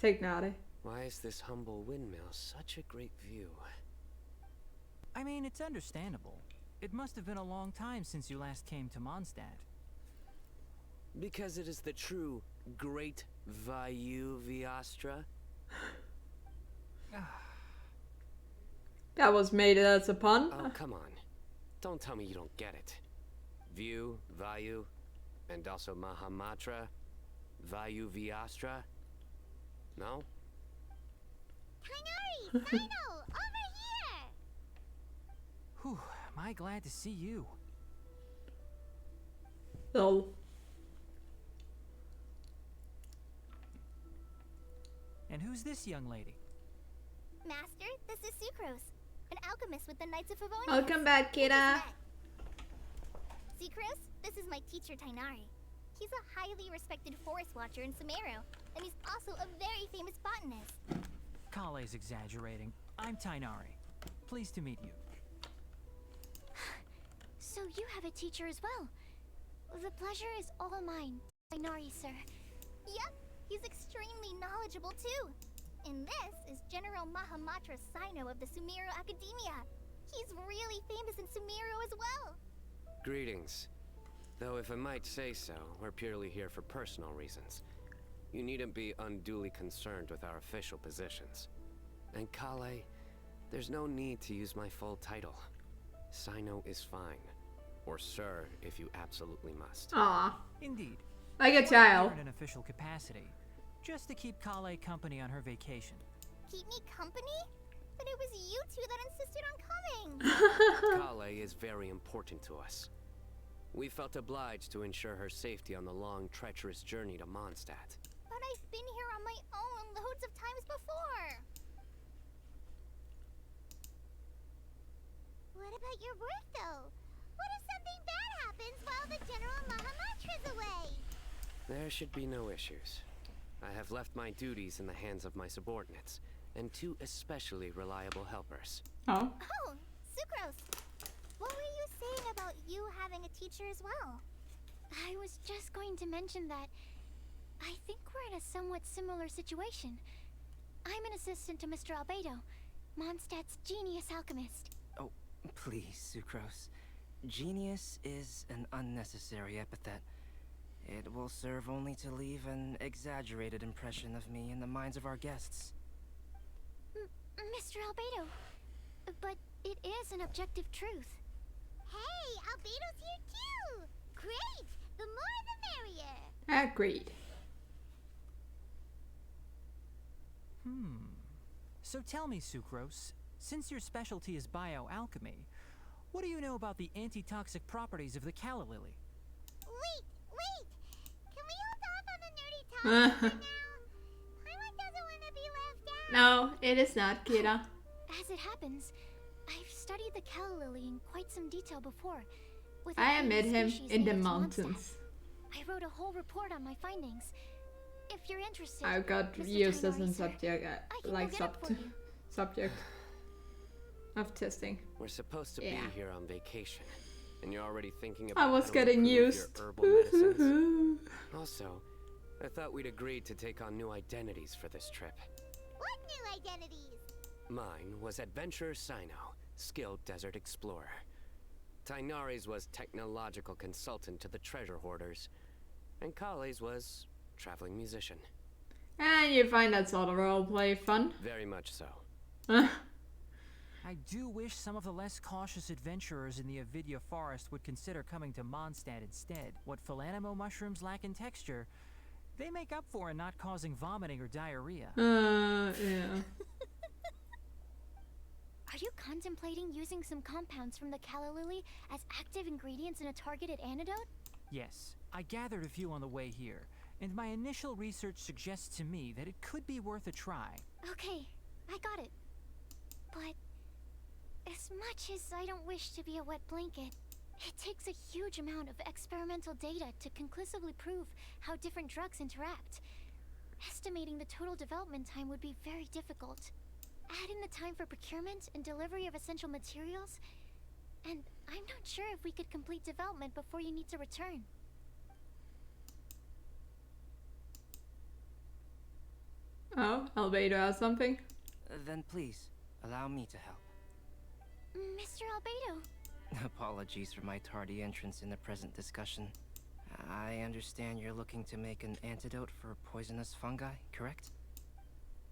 Tignati. Why is this humble windmill such a great view? I mean, it's understandable. It must have been a long time since you last came to Mondstadt. Because it is the true Great Vayu Viastra. That was made as a pun. Oh, come on. Don't tell me you don't get it. View, Vayu, and also Mahamatra, Vayu Viastra. No? Tainari! Final! Over here! Whew, am I glad to see you. Lol. And who's this young lady? Master, this is Sucrose, an alchemist with the Knights of Favonius. Welcome back, Kira. Sucrose, this is my teacher Tainari. He's a highly respected forest watcher in Sumeru, and he's also a very famous botanist. Kale's exaggerating. I'm Tainari. Pleased to meet you. So you have a teacher as well. The pleasure is all mine, Tainari, sir. Yep, he's extremely knowledgeable too. And this is General Mahamatra Sino of the Sumeru Academia. He's really famous in Sumeru as well. Greetings. Though if I might say so, we're purely here for personal reasons. You needn't be unduly concerned with our official positions. And Kale, there's no need to use my full title. Sino is fine. Or sir, if you absolutely must. Aw. Indeed. Like a We're child. here in an official capacity. Just to keep Kale company on her vacation. Keep me company? But it was you two that insisted on coming. Kale is very important to us. We felt obliged to ensure her safety on the long, treacherous journey to Mondstadt. But I've been here on my own loads of times before. What about your work, though? What if something bad happens while the General Mahamatra's away? There should be no issues. I have left my duties in the hands of my subordinates, and 2 especially reliable helpers. Oh. Oh, Sucrose. What were you saying about you having a teacher as well? I was just going to mention that I think we're in a somewhat similar situation. I'm an assistant to Mr. Albedo, Mondstadt's genius alchemist. Oh, please, Sucrose. Genius is an unnecessary epithet. It will serve only to leave an exaggerated impression of me in the minds of our guests. Mr. Albedo, but it is an objective truth. Hey, Albedo's here too! Great! The more the merrier! Agreed. So tell me, Sucrose, since your specialty is bioalchemy, what do you know about the antitoxic properties of the calla lily? Wait! Can we hold off on the nerdy talk for now? Paimon doesn't want to be left out. No, it is not, Kira. As it happens, I've studied the calla lily in quite some detail before. With I met him species in the native to mountains. Mondstadt. I wrote a whole report on my findings. If you're interested, I got Mr. used as a Tainari, sir, subject, I can like go get it for you. subject of testing. We're supposed to Yeah. be here on vacation, and you're already thinking I about was how to getting improve used. your herbal medicines. Also, I thought we'd agreed to take on new identities for this trip. What new identities? Mine was Adventurer Sino, skilled desert explorer. Tainari's was technological consultant to the treasure hoarders. And Kale's was traveling musician. And you find that sort of roleplay fun? Very much so. I do wish some of the less cautious adventurers in the Avidya forest would consider coming to Mondstadt instead. What Philanimo mushrooms lack in texture, they make up for in not causing vomiting or diarrhea. Yeah. Are you contemplating using some compounds from the calla lily as active ingredients in a targeted antidote? Yes, I gathered a few on the way here, and my initial research suggests to me that it could be worth a try. Okay, I got it. But as much as I don't wish to be a wet blanket, it takes a huge amount of experimental data to conclusively prove how different drugs interact. Estimating the total development time would be very difficult. Add in the time for procurement and delivery of essential materials, and I'm not sure if we could complete development before you need to return. Oh, Albedo has something? Then please, allow me to help. Mr. Albedo. Apologies for my tardy entrance in the present discussion. I understand you're looking to make an antidote for poisonous fungi, correct?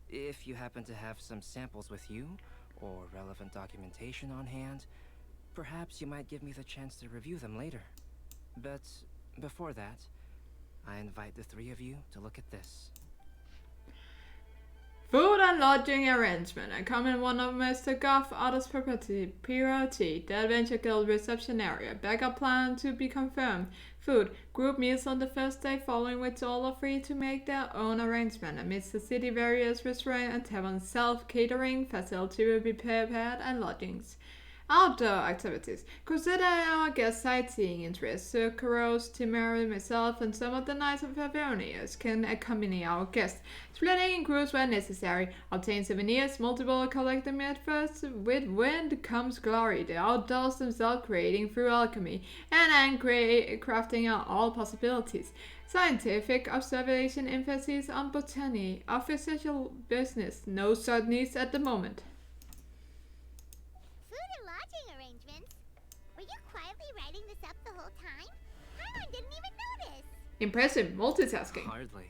If you happen to have some samples with you, or relevant documentation on hand, perhaps you might give me the chance to review them later. But before that, I invite the 3 of you to look at this. Food and lodging arrangement. A common one of Mr. Goff, others property, priority, the Adventure Guild reception area. Backup plan to be confirmed. Food. Group meals on the first day, following which all are free to make their own arrangement. Amidst the city, various restaurant and tavern self-catering facility will be prepared and lodgings. Outdoor activities. Consider our guest sightseeing interests. Sucrose, Timari, myself, and some of the Knights of Favonius can accompany our guests, splitting in crews where necessary. Obtain souvenirs, multiple collect them at first. With wind comes glory. The outdoors themselves creating through alchemy, and crafting are all possibilities. Scientific observation emphasis on botany. Official business. No certainties at the moment. Writing this up the whole time? Paimon didn't even notice. Impressive multitasking. Hardly.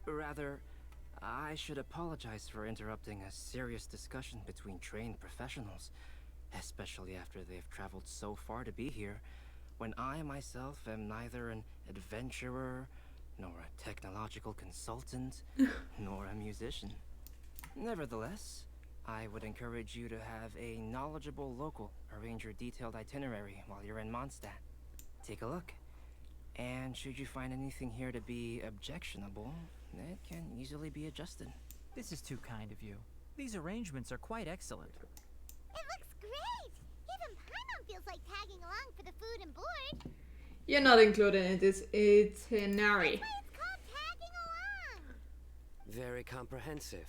Rather, I should apologize for interrupting a serious discussion between trained professionals, especially after they've traveled so far to be here, when I myself am neither an adventurer nor a technological consultant, nor a musician. Nevertheless, I would encourage you to have a knowledgeable local arrange your detailed itinerary while you're in Mondstadt. Take a look. And should you find anything here to be objectionable, it can easily be adjusted. This is too kind of you. These arrangements are quite excellent. It looks great! Even Paimon feels like tagging along for the food and board. You're not included in this itinerary. That's why it's called tagging along! Very comprehensive.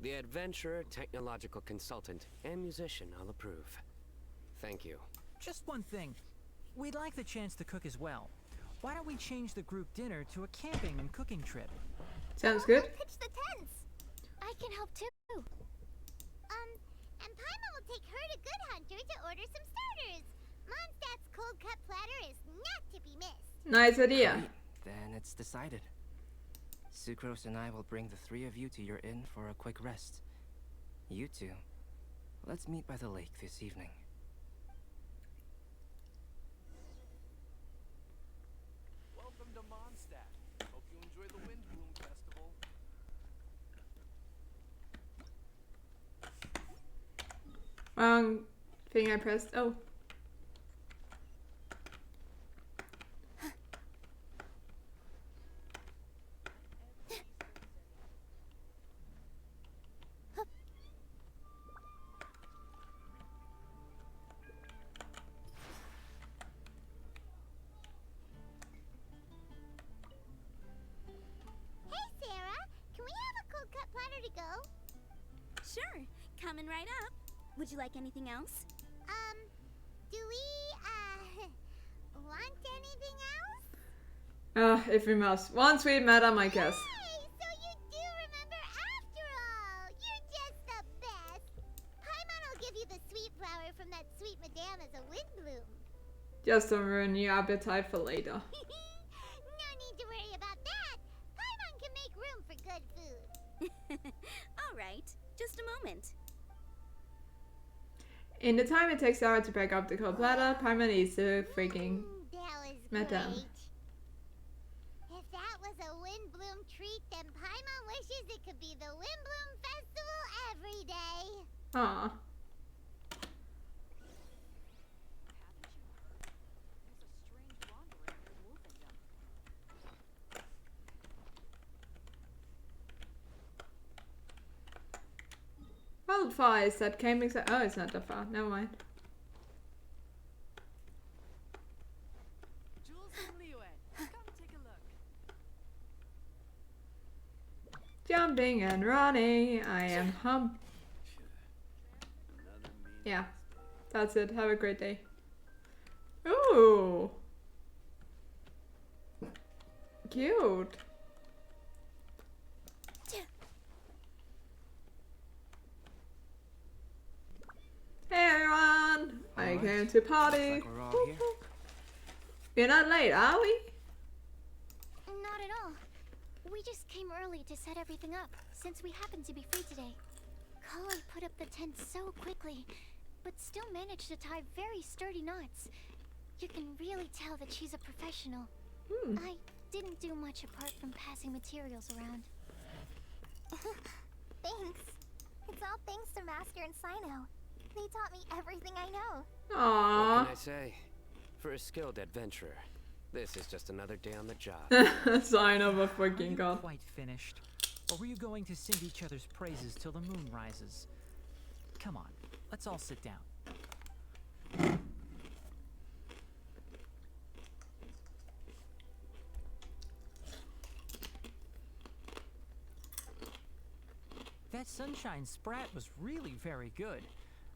The adventurer, technological consultant, and musician all approve. Thank you. Just one thing. We'd like the chance to cook as well. Why don't we change the group dinner to a camping and cooking trip? Sounds good. Pitch the tents! I can help too. And Paimon will take her to Good Hunter to order some starters. Mondstadt's cold cut platter is not to be missed. Nice idea. Great. Then it's decided. Sucrose and I will bring the three of you to your inn for a quick rest. You two, let's meet by the lake this evening. Welcome to Mondstadt. Hope you enjoy the Windblume Festival. Wrong thing I pressed. Oh. Sure, coming right up. Would you like anything else? Do we, want anything else? If we must. One sweet madam, I guess. Hey, so you do remember after all. You're just the best. Paimon will give you the sweet flower from that sweet madame as a Windblume. Just to ruin your appetite for later. No need to worry about that. Paimon can make room for good food. All right, just a moment. In the time it takes Sarah to pack up the cold platter, Paimon eats the freaking That was madame. great. If that was a Windblume treat, then Paimon wishes it could be the Windblume Festival every day. Aw. How far is that camping site? Oh, it's not that far. Never mind. Jumping and running. I am Yeah, that's it. Have a great day. Ooh. Cute. Hey everyone! I came to party. Looks like we're all here. We're not late, are we? Not at all. We just came early to set everything up, since we happen to be free today. Kali put up the tent so quickly, but still managed to tie very sturdy knots. You can really tell that she's a professional. I didn't do much apart from passing materials around. Thanks. It's all thanks to Master and Sino. They taught me everything I know. Aww. What can I say? For a skilled adventurer, this is just another day on the job. Sign of a freaking god. Quite finished. Or were you going to sing each other's praises till the moon rises? Come on, let's all sit down. That sunshine sprat was really very good.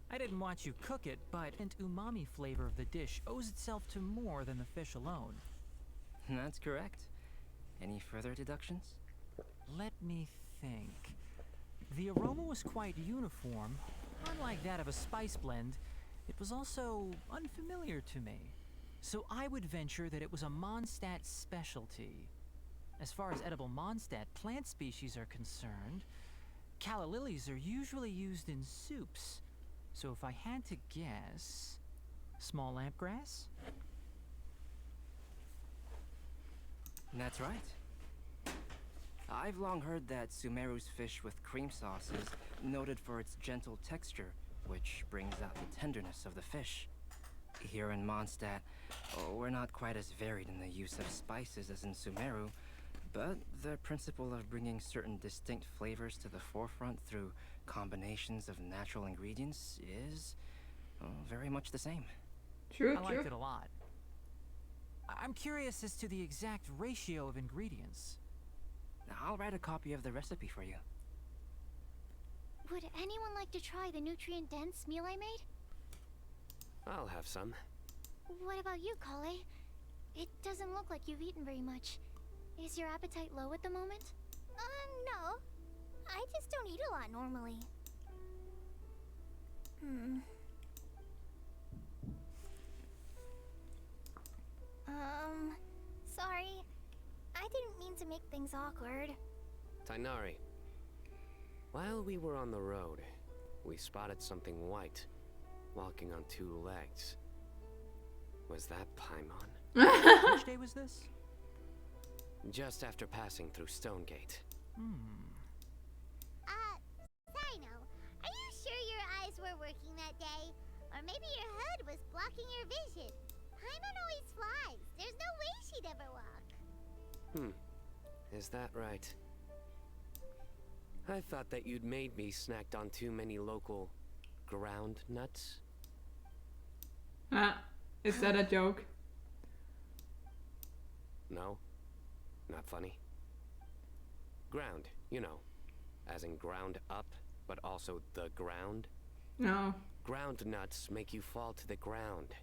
I didn't watch you cook it, but the umami flavor of the dish owes itself to more than the fish alone. That's correct. Any further deductions? Let me think. The aroma was quite uniform. Unlike that of a spice blend, it was also unfamiliar to me. So I would venture that it was a Mondstadt specialty. As far as edible Mondstadt plant species are concerned, calla lilies are usually used in soups. So if I had to guess, small lampgrass? That's right. I've long heard that Sumeru's fish with cream sauce is noted for its gentle texture, which brings out the tenderness of the fish. Here in Mondstadt, we're not quite as varied in the use of spices as in Sumeru, but the principle of bringing certain distinct flavors to the forefront through combinations of natural ingredients is very much the same. I liked it a lot. I'm curious as to the exact ratio of ingredients. I'll write a copy of the recipe for you. Would anyone like to try the nutrient-dense meal I made? I'll have some. What about you, Kale? It doesn't look like you've eaten very much. Is your appetite low at the moment? No. I just don't eat a lot normally. Sorry. I didn't mean to make things awkward. Tainari, while we were on the road, we spotted something white, walking on two legs. Was that Paimon? Which day was this? Just after passing through Stonegate. Sino, are you sure your eyes were working that day? Or maybe your hood was blocking your vision? Paimon always flies. There's no way she'd ever walk. Is that right? I thought that you'd made me snacked on too many local ground nuts. Is that a joke? No? Not funny? Ground, you know. As in ground up, but also the ground. No. Ground nuts make you fall to the ground.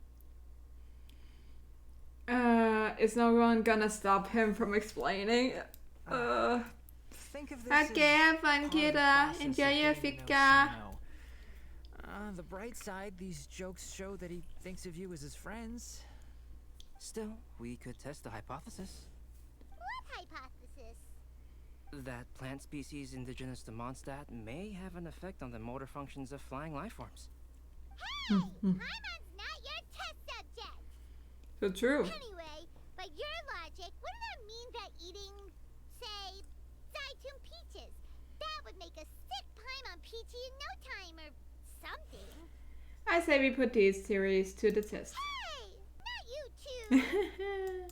Is no one gonna stop him from explaining? Think of this Okej, fan killar. Enjoy your fika. The bright side, these jokes show that he thinks of you as his friends. Still, we could test the hypothesis. What hypothesis? That plant species indigenous to Mondstadt may have an effect on the motor functions of flying lifeforms. Hey! Paimon's not your test subject! So true. Anyway, by your logic, wouldn't that mean that eating, say, Zaitun peaches, that would make a sick Paimon peachy in no time or something? I say we put these theories to the test. Hey! Not you too!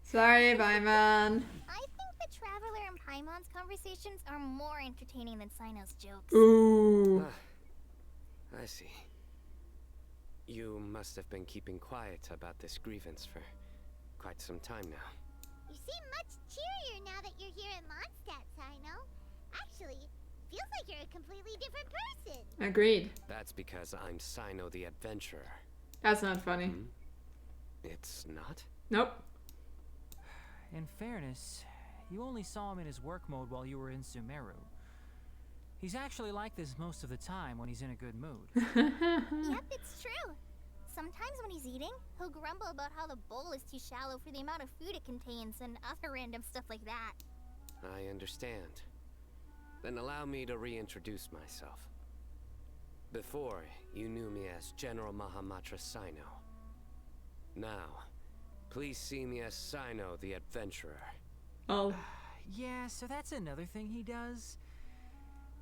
Sorry, Paimon. I think the Traveler and Paimon's conversations are more entertaining than Sino's jokes. Ooh. I see. You must have been keeping quiet about this grievance for quite some time now. You seem much cheerier now that you're here in Mondstadt, Sino. Actually, feels like you're a completely different person. Agreed. That's because I'm Sino the Adventurer. That's not funny. It's not? Nope. In fairness, you only saw him in his work mode while you were in Sumeru. He's actually like this most of the time when he's in a good mood. Yep, it's true. Sometimes when he's eating, he'll grumble about how the bowl is too shallow for the amount of food it contains and other random stuff like that. I understand. Then allow me to reintroduce myself. Before, you knew me as General Mahamatra Sino. Now, please see me as Sino the Adventurer. Oh. Yeah, so that's another thing he does.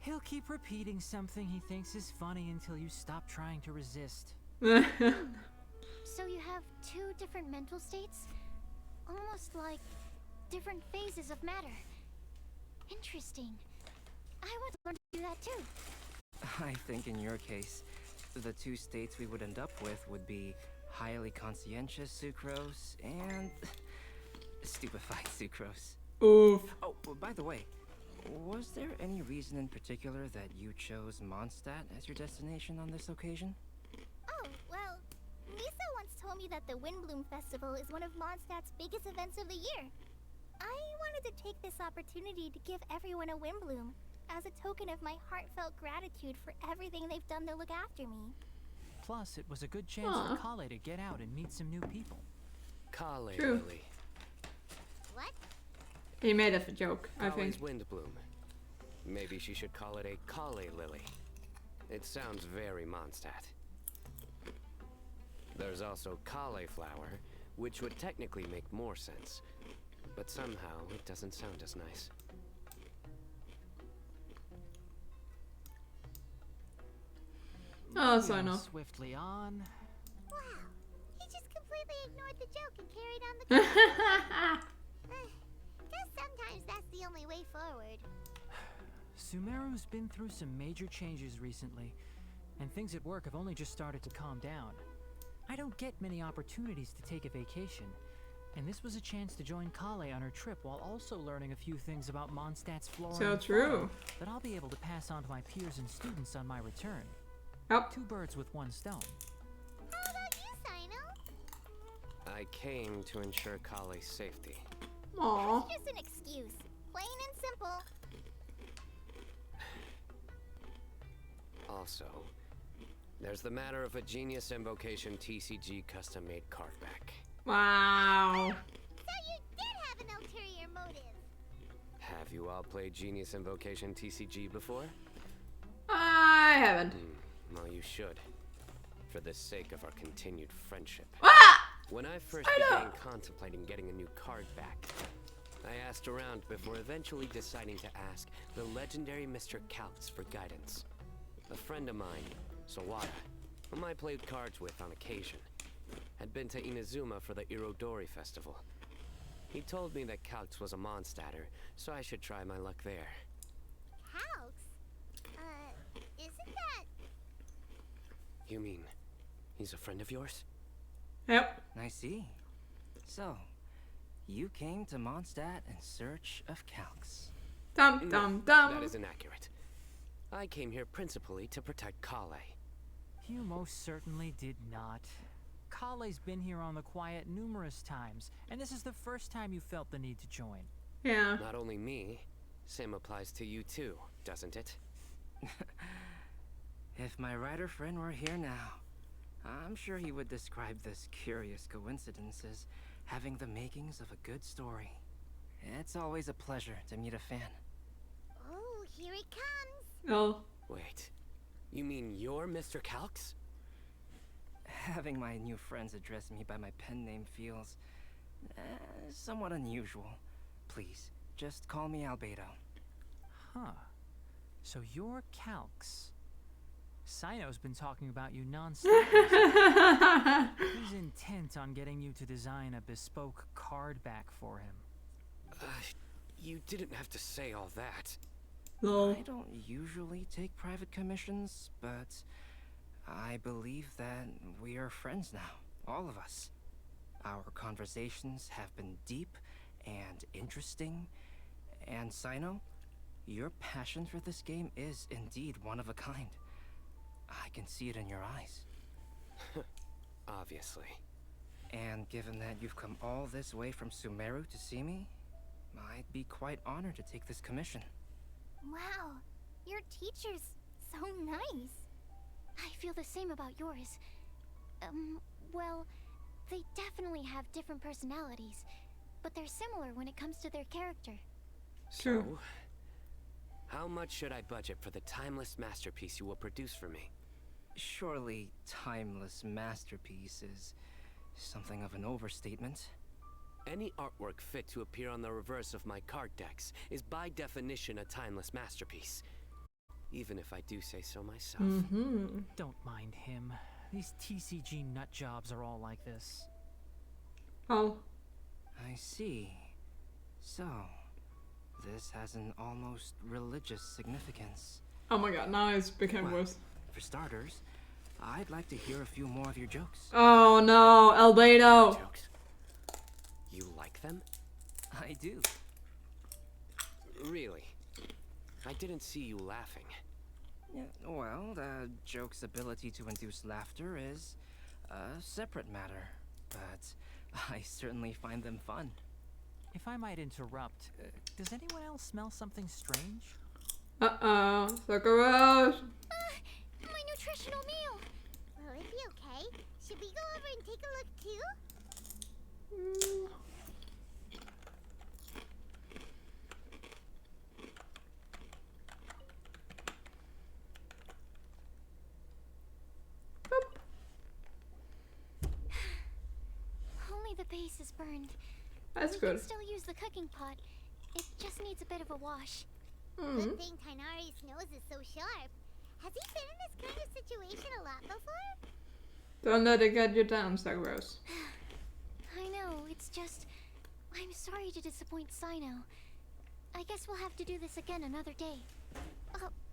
He'll keep repeating something he thinks is funny until you stop trying to resist. So you have two different mental states? Almost like different phases of matter. Interesting. I want to learn to do that too. I think in your case, the two states we would end up with would be highly conscientious sucrose and stupefied sucrose. Oof. Oh, by the way, was there any reason in particular that you chose Mondstadt as your destination on this occasion? Oh, well, Lisa once told me that the Windblume Festival is one of Mondstadt's biggest events of the year. I wanted to take this opportunity to give everyone a Windblume as a token of my heartfelt gratitude for everything they've done to look after me. Plus, it was a good chance for Kale to get out and meet some new people. Kale True. Lily. What? He made a joke, I think. Kale's Windblume. Maybe she should call it a Kale Lily. It sounds very Mondstadt. There's also cauliflower, which would technically make more sense. But somehow, it doesn't sound as nice. Oh, so I know. Swiftly on. Wow, he just completely ignored the joke and carried on the conversation. Guess sometimes that's the only way forward. Sumeru's been through some major changes recently, and things at work have only just started to calm down. I don't get many opportunities to take a vacation, and this was a chance to join Kale on her trip while also learning a few things about Mondstadt's flora So and true. fauna that I'll be able to pass on to my peers and students on my return. Yep. 2 birds with 1 stone. How about you, Sino? I came to ensure Kale's safety. Aww. That's just an excuse. Plain and simple. Also, there's the matter of a Genius Invocation TCG custom-made card back. Wow. So you did have an ulterior motive. Have you all played Genius Invocation TCG before? I haven't. Well, you should. For the sake of our continued friendship. Ah! When I first Sino! began contemplating getting a new card back, I asked around before eventually deciding to ask the legendary Mr. Calx for guidance. A friend of mine, Sawada, whom I played cards with on occasion, had been to Inazuma for the Irodori festival. He told me that Calx was a Mondstadter, so I should try my luck there. Calx? Isn't that... You mean, he's a friend of yours? Yep. I see. So, you came to Mondstadt in search of Calx. Dum dum dum. That is inaccurate. I came here principally to protect Kale. You most certainly did not. Kale's been here on the quiet numerous times, and this is the first time you felt the need to join. Yeah. Not only me, same applies to you too, doesn't it? If my writer friend were here now, I'm sure he would describe this curious coincidence as having the makings of a good story. It's always a pleasure to meet a fan. Oh, here it comes. Oh. Wait, you mean you're Mr. Calx? Having my new friends address me by my pen name feels somewhat unusual. Please, just call me Albedo. Huh. So you're Calx. Sino's been talking about you non-stop. He's intent on getting you to design a bespoke card back for him. You didn't have to say all that. No. I don't usually take private commissions, but I believe that we are friends now, all of us. Our conversations have been deep and interesting, and Sino, your passion for this game is indeed one of a kind. I can see it in your eyes. Obviously. And given that you've come all this way from Sumeru to see me, I'd be quite honored to take this commission. Wow, your teacher's so nice. I feel the same about yours. Well, they definitely have different personalities, but they're similar when it comes to their character. True. So, how much should I budget for the timeless masterpiece you will produce for me? Surely, timeless masterpiece is something of an overstatement. Any artwork fit to appear on the reverse of my card decks is by definition a timeless masterpiece. Even if I do say so myself. Mm-hmm. Don't mind him. These TCG nut jobs are all like this. Oh. I see. So, this has an almost religious significance. Oh my god, now it's become worse. For starters, I'd like to hear a few more of your jokes. Oh no, Albedo. Jokes? You like them? I do. Really? I didn't see you laughing. Yeah, well, the joke's ability to induce laughter is a separate matter, but I certainly find them fun. If I might interrupt, does anyone else smell something strange? Uh-oh, Sakura. My nutritional meal. Will it be okay? Should we go over and take a look too? Only the base is burned. That's we good. can still use the cooking pot. It just needs a bit of a wash. Good thing Tainari's nose is so sharp. Has he been in this kind of situation a lot before? Don't let it get you down, Rose. I know, it's just... I'm sorry to disappoint Sino. I guess we'll have to do this again another day.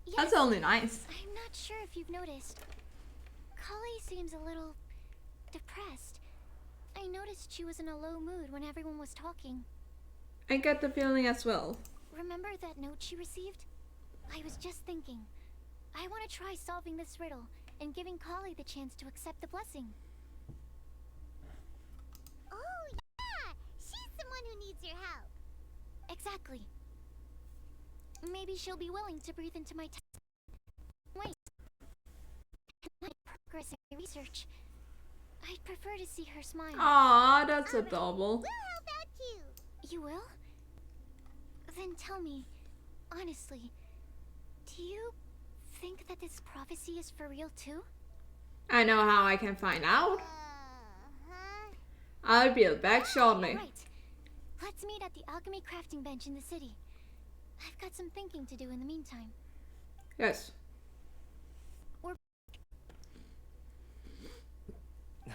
Yes. That's only nice. I'm not sure if you've noticed. Kali seems a little... depressed. I noticed she was in a low mood when everyone was talking. I get the feeling as well. Remember that note she received? I was just thinking. I want to try solving this riddle and giving Kali the chance to accept the blessing. Oh, yeah! She's someone who needs your help. Exactly. Maybe she'll be willing to breathe into my wait. My progress in research. I'd prefer to see her smile. Aw, that's adorable. We'll help out too. You will? Then tell me, honestly, do you think that this prophecy is for real too? I know how I can find out. I'll be back shortly. Right. Let's meet at the alchemy crafting bench in the city. I've got some thinking to do in the meantime. Yes.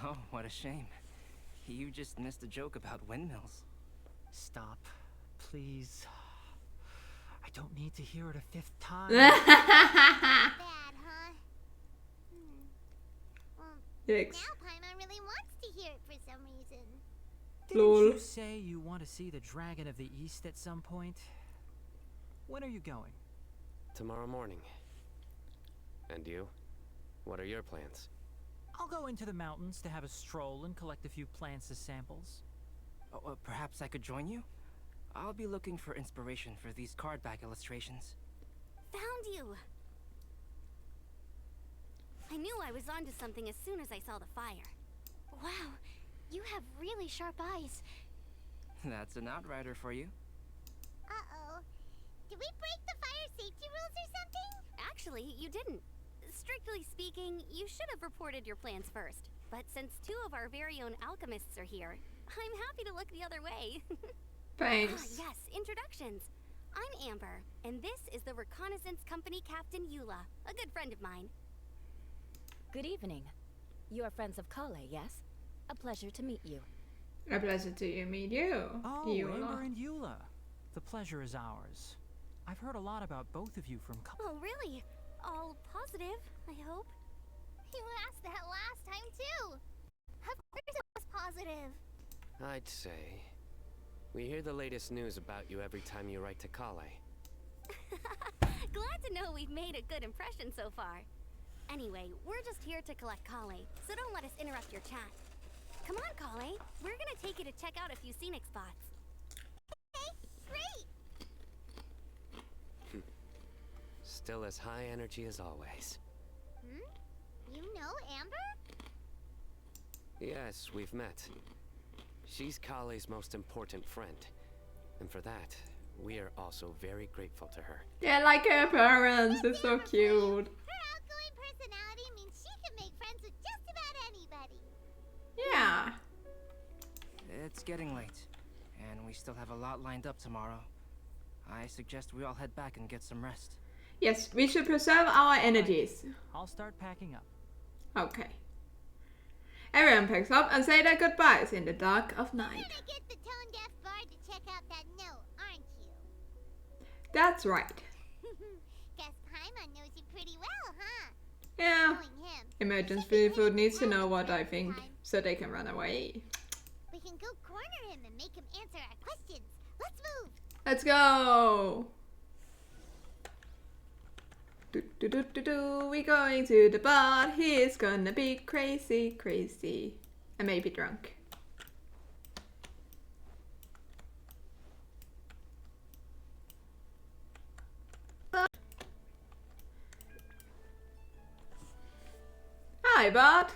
Oh, what a shame. You just missed a joke about windmills. Stop, please. I don't need to hear it a fifth time. Bad, huh? Yikes. Now Paimon really wants to hear it for some reason. Didn't you say you want to see the Dragon of the East at some point? When are you going? Tomorrow morning. And you? What are your plans? I'll go into the mountains to have a stroll and collect a few plants as samples. Oh, perhaps I could join you? I'll be looking for inspiration for these card back illustrations. Found you! I knew I was onto something as soon as I saw the fire. Wow, you have really sharp eyes. That's an outrider for you. Uh-oh. Did we break the fire safety rules or something? Actually, you didn't. Strictly speaking, you should have reported your plans first. But since two of our very own alchemists are here, I'm happy to look the other way. Thanks. Yes, introductions. I'm Amber, and this is the Reconnaissance Company Captain Eula, a good friend of mine. Good evening. You are friends of Kale, yes? A pleasure to meet you. A pleasure to meet you. Oh, Eula. Amber and Eula. The pleasure is ours. I've heard a lot about both of you from Oh, really? All positive, I hope. You asked that last time, too. Of course it was positive. I'd say. We hear the latest news about you every time you write to Kale. Glad to know we've made a good impression so far. Anyway, we're just here to collect Kale, so don't let us interrupt your chat. Come on, Kale. We're gonna take you to check out a few scenic spots. Okay, great. Still as high energy as always. You know Amber? Yes, we've met. She's Kale's most important friend. And for that, we are also very grateful to her. Yeah, like her parents. It's so cute. Her outgoing personality means she can make friends with just about anybody. Yeah. It's getting late, and we still have a lot lined up tomorrow. I suggest we all head back and get some rest. Yes, we should preserve our energies. I'll start packing up. Okay. Everyone picks up and say their goodbyes in the dark of night. You're gonna get the tone-deaf bard to check out that note, aren't you? That's right. Guess Paimon knows you pretty well, huh? Yeah. Knowing him, Emergency food needs to know what I think, so they can run away. we can go corner him and make him answer our questions. Let's move. Let's go. We going to the bar. He's gonna be crazy, crazy, and maybe drunk. Hi, Bart.